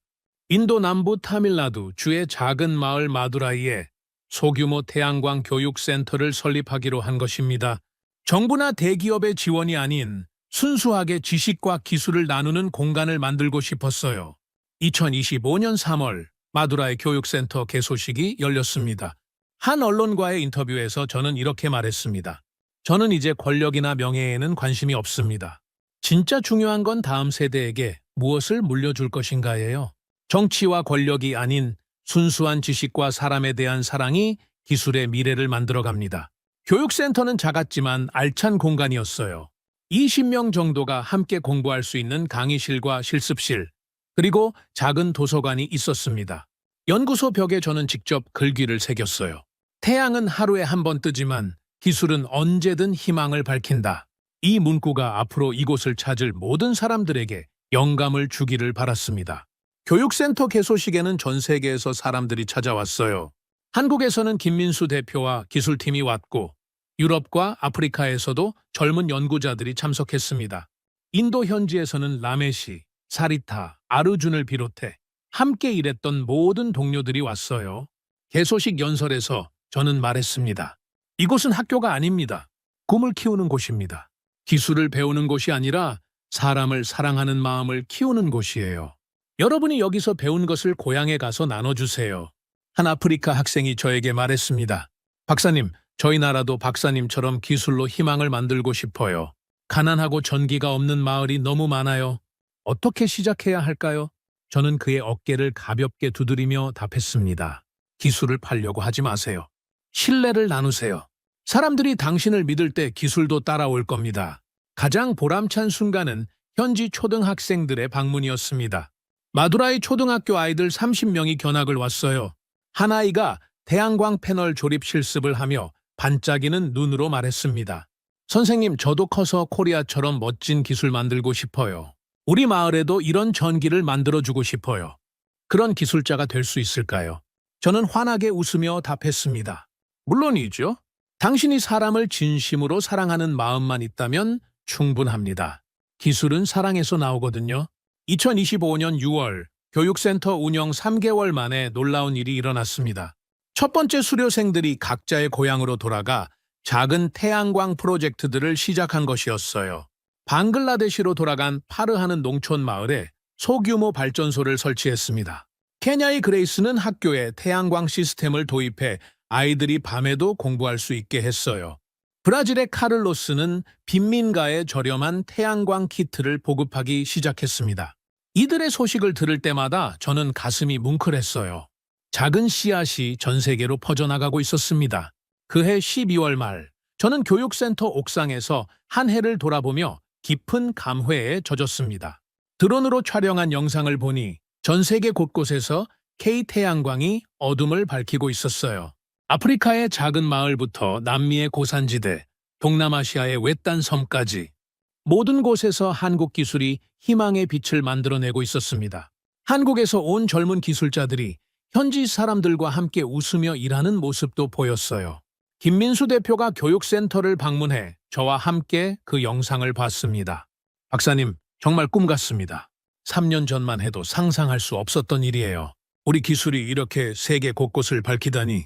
인도 남부 타밀나두 주의 작은 마을 마두라이에 소규모 태양광 교육센터를 설립하기로 한 것입니다. 정부나 대기업의 지원이 아닌 순수하게 지식과 기술을 나누는 공간을 만들고 싶었어요. 2025년 3월 마두라이 교육센터 개소식이 열렸습니다. 한 언론과의 인터뷰에서 저는 이렇게 말했습니다. 저는 이제 권력이나 명예에는 관심이 없습니다. 진짜 중요한 건 다음 세대에게 무엇을 물려줄 것인가예요. 정치와 권력이 아닌 순수한 지식과 사람에 대한 사랑이 기술의 미래를 만들어갑니다. 교육센터는 작았지만 알찬 공간이었어요. 20명 정도가 함께 공부할 수 있는 강의실과 실습실, 그리고 작은 도서관이 있었습니다. 연구소 벽에 저는 직접 글귀를 새겼어요. 태양은 하루에 한 번 뜨지만 기술은 언제든 희망을 밝힌다. 이 문구가 앞으로 이곳을 찾을 모든 사람들에게 영감을 주기를 바랐습니다. 교육센터 개소식에는 전 세계에서 사람들이 찾아왔어요. 한국에서는 김민수 대표와 기술팀이 왔고 유럽과 아프리카에서도 젊은 연구자들이 참석했습니다. 인도 현지에서는 라메시, 사리타, 아르준을 비롯해 함께 일했던 모든 동료들이 왔어요. 개소식 연설에서 저는 말했습니다. 이곳은 학교가 아닙니다. 꿈을 키우는 곳입니다. 기술을 배우는 곳이 아니라 사람을 사랑하는 마음을 키우는 곳이에요. 여러분이 여기서 배운 것을 고향에 가서 나눠주세요. 한 아프리카 학생이 저에게 말했습니다. 박사님, 저희 나라도 박사님처럼 기술로 희망을 만들고 싶어요. 가난하고 전기가 없는 마을이 너무 많아요. 어떻게 시작해야 할까요? 저는 그의 어깨를 가볍게 두드리며 답했습니다. 기술을 팔려고 하지 마세요. 신뢰를 나누세요. 사람들이 당신을 믿을 때 기술도 따라올 겁니다. 가장 보람찬 순간은 현지 초등학생들의 방문이었습니다. 마두라이 초등학교 아이들 30명이 견학을 왔어요. 한 아이가 태양광 패널 조립 실습을 하며 반짝이는 눈으로 말했습니다. 선생님, 저도 커서 코리아처럼 멋진 기술 만들고 싶어요. 우리 마을에도 이런 전기를 만들어주고 싶어요. 그런 기술자가 될 수 있을까요? 저는 환하게 웃으며 답했습니다. 물론이죠. 당신이 사람을 진심으로 사랑하는 마음만 있다면 충분합니다. 기술은 사랑에서 나오거든요. 2025년 6월 교육센터 운영 3개월 만에 놀라운 일이 일어났습니다. 첫 번째 수료생들이 각자의 고향으로 돌아가 작은 태양광 프로젝트들을 시작한 것이었어요. 방글라데시로 돌아간 파르하는 농촌 마을에 소규모 발전소를 설치했습니다. 케냐의 그레이스는 학교에 태양광 시스템을 도입해 아이들이 밤에도 공부할 수 있게 했어요. 브라질의 카를로스는 빈민가에 저렴한 태양광 키트를 보급하기 시작했습니다. 이들의 소식을 들을 때마다 저는 가슴이 뭉클했어요. 작은 씨앗이 전 세계로 퍼져나가고 있었습니다. 그해 12월 말, 저는 교육센터 옥상에서 한 해를 돌아보며 깊은 감회에 젖었습니다. 드론으로 촬영한 영상을 보니 전 세계 곳곳에서 K태양광이 어둠을 밝히고 있었어요. 아프리카의 작은 마을부터 남미의 고산지대, 동남아시아의 외딴 섬까지 모든 곳에서 한국 기술이 희망의 빛을 만들어내고 있었습니다. 한국에서 온 젊은 기술자들이 현지 사람들과 함께 웃으며 일하는 모습도 보였어요. 김민수 대표가 교육센터를 방문해 저와 함께 그 영상을 봤습니다. 박사님, 정말 꿈 같습니다. 3년 전만 해도 상상할 수 없었던 일이에요. 우리 기술이 이렇게 세계 곳곳을 밝히다니.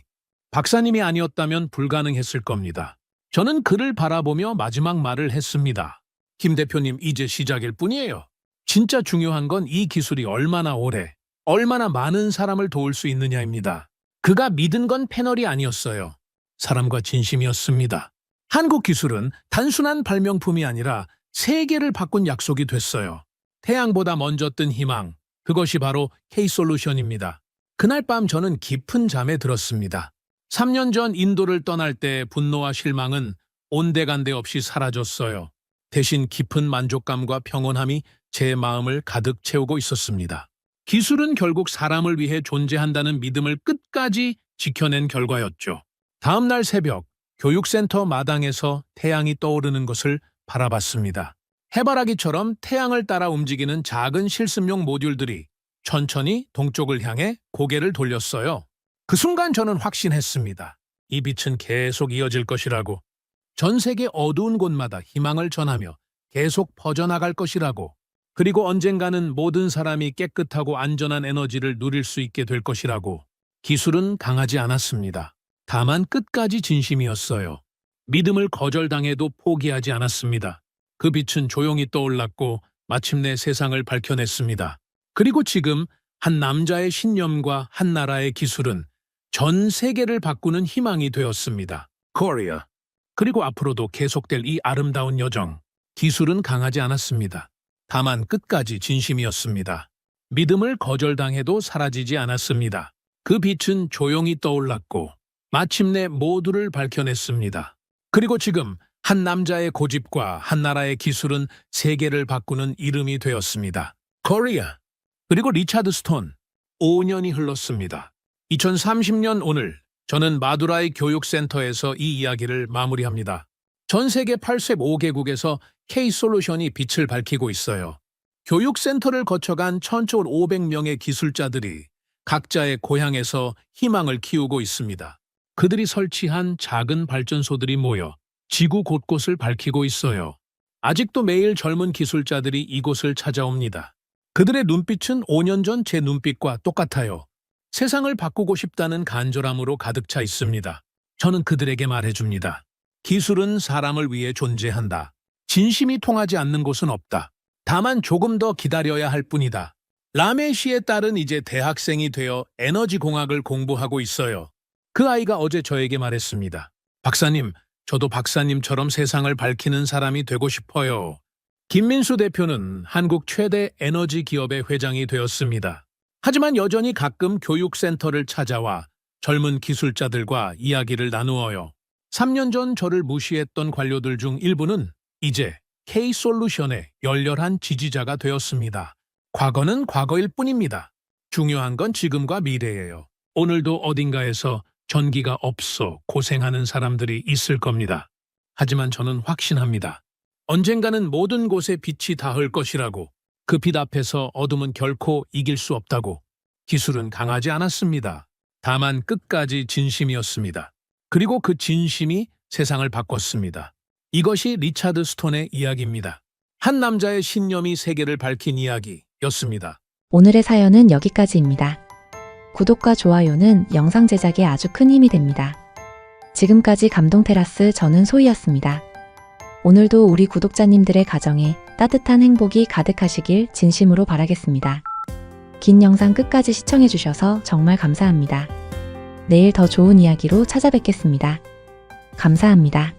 박사님이 아니었다면 불가능했을 겁니다. 저는 그를 바라보며 마지막 말을 했습니다. 김 대표님, 이제 시작일 뿐이에요. 진짜 중요한 건 이 기술이 얼마나 오래, 얼마나 많은 사람을 도울 수 있느냐입니다. 그가 믿은 건 패널이 아니었어요. 사람과 진심이었습니다. 한국 기술은 단순한 발명품이 아니라 세계를 바꾼 약속이 됐어요. 태양보다 먼저 뜬 희망, 그것이 바로 K솔루션입니다. 그날 밤 저는 깊은 잠에 들었습니다. 3년 전 인도를 떠날 때 분노와 실망은 온데간데 없이 사라졌어요. 대신 깊은 만족감과 평온함이 제 마음을 가득 채우고 있었습니다. 기술은 결국 사람을 위해 존재한다는 믿음을 끝까지 지켜낸 결과였죠. 다음 날 새벽, 교육센터 마당에서 태양이 떠오르는 것을 바라봤습니다. 해바라기처럼 태양을 따라 움직이는 작은 실습용 모듈들이 천천히 동쪽을 향해 고개를 돌렸어요. 그 순간 저는 확신했습니다. 이 빛은 계속 이어질 것이라고. 전 세계 어두운 곳마다 희망을 전하며 계속 퍼져나갈 것이라고. 그리고 언젠가는 모든 사람이 깨끗하고 안전한 에너지를 누릴 수 있게 될 것이라고. 기술은 강하지 않았습니다. 다만 끝까지 진심이었어요. 믿음을 거절당해도 포기하지 않았습니다. 그 빛은 조용히 떠올랐고 마침내 세상을 밝혀냈습니다. 그리고 지금 한 남자의 신념과 한 나라의 기술은 전 세계를 바꾸는 희망이 되었습니다. 코리아. 그리고 앞으로도 계속될 이 아름다운 여정. 기술은 강하지 않았습니다. 다만 끝까지 진심이었습니다. 믿음을 거절당해도 사라지지 않았습니다. 그 빛은 조용히 떠올랐고 마침내 모두를 밝혀냈습니다. 그리고 지금 한 남자의 고집과 한 나라의 기술은 세계를 바꾸는 이름이 되었습니다. 코리아. 그리고 리차드 스톤. 5년이 흘렀습니다. 2030년 오늘 저는 마두라이 교육센터에서 이 이야기를 마무리합니다. 전 세계 85개국에서 K솔루션이 빛을 밝히고 있어요. 교육센터를 거쳐간 1,500명의 기술자들이 각자의 고향에서 희망을 키우고 있습니다. 그들이 설치한 작은 발전소들이 모여 지구 곳곳을 밝히고 있어요. 아직도 매일 젊은 기술자들이 이곳을 찾아옵니다. 그들의 눈빛은 5년 전 제 눈빛과 똑같아요. 세상을 바꾸고 싶다는 간절함으로 가득 차 있습니다. 저는 그들에게 말해줍니다. 기술은 사람을 위해 존재한다. 진심이 통하지 않는 곳은 없다. 다만 조금 더 기다려야 할 뿐이다. 라메 씨의 딸은 이제 대학생이 되어 에너지 공학을 공부하고 있어요. 그 아이가 어제 저에게 말했습니다. 박사님, 저도 박사님처럼 세상을 밝히는 사람이 되고 싶어요. 김민수 대표는 한국 최대 에너지 기업의 회장이 되었습니다. 하지만 여전히 가끔 교육센터를 찾아와 젊은 기술자들과 이야기를 나누어요. 3년 전 저를 무시했던 관료들 중 일부는 이제 K솔루션의 열렬한 지지자가 되었습니다. 과거는 과거일 뿐입니다. 중요한 건 지금과 미래예요. 오늘도 어딘가에서 전기가 없어 고생하는 사람들이 있을 겁니다. 하지만 저는 확신합니다. 언젠가는 모든 곳에 빛이 닿을 것이라고. 그 빛 앞에서 어둠은 결코 이길 수 없다고. 기술은 강하지 않았습니다. 다만 끝까지 진심이었습니다. 그리고 그 진심이 세상을 바꿨습니다. 이것이 리차드 스톤의 이야기입니다. 한 남자의 신념이 세계를 밝힌 이야기였습니다. 오늘의 사연은 여기까지입니다. 구독과 좋아요는 영상 제작에 아주 큰 힘이 됩니다. 지금까지 감동테라스 저는 소희였습니다. 오늘도 우리 구독자님들의 가정에 따뜻한 행복이 가득하시길 진심으로 바라겠습니다. 긴 영상 끝까지 시청해주셔서 정말 감사합니다. 내일 더 좋은 이야기로 찾아뵙겠습니다. 감사합니다.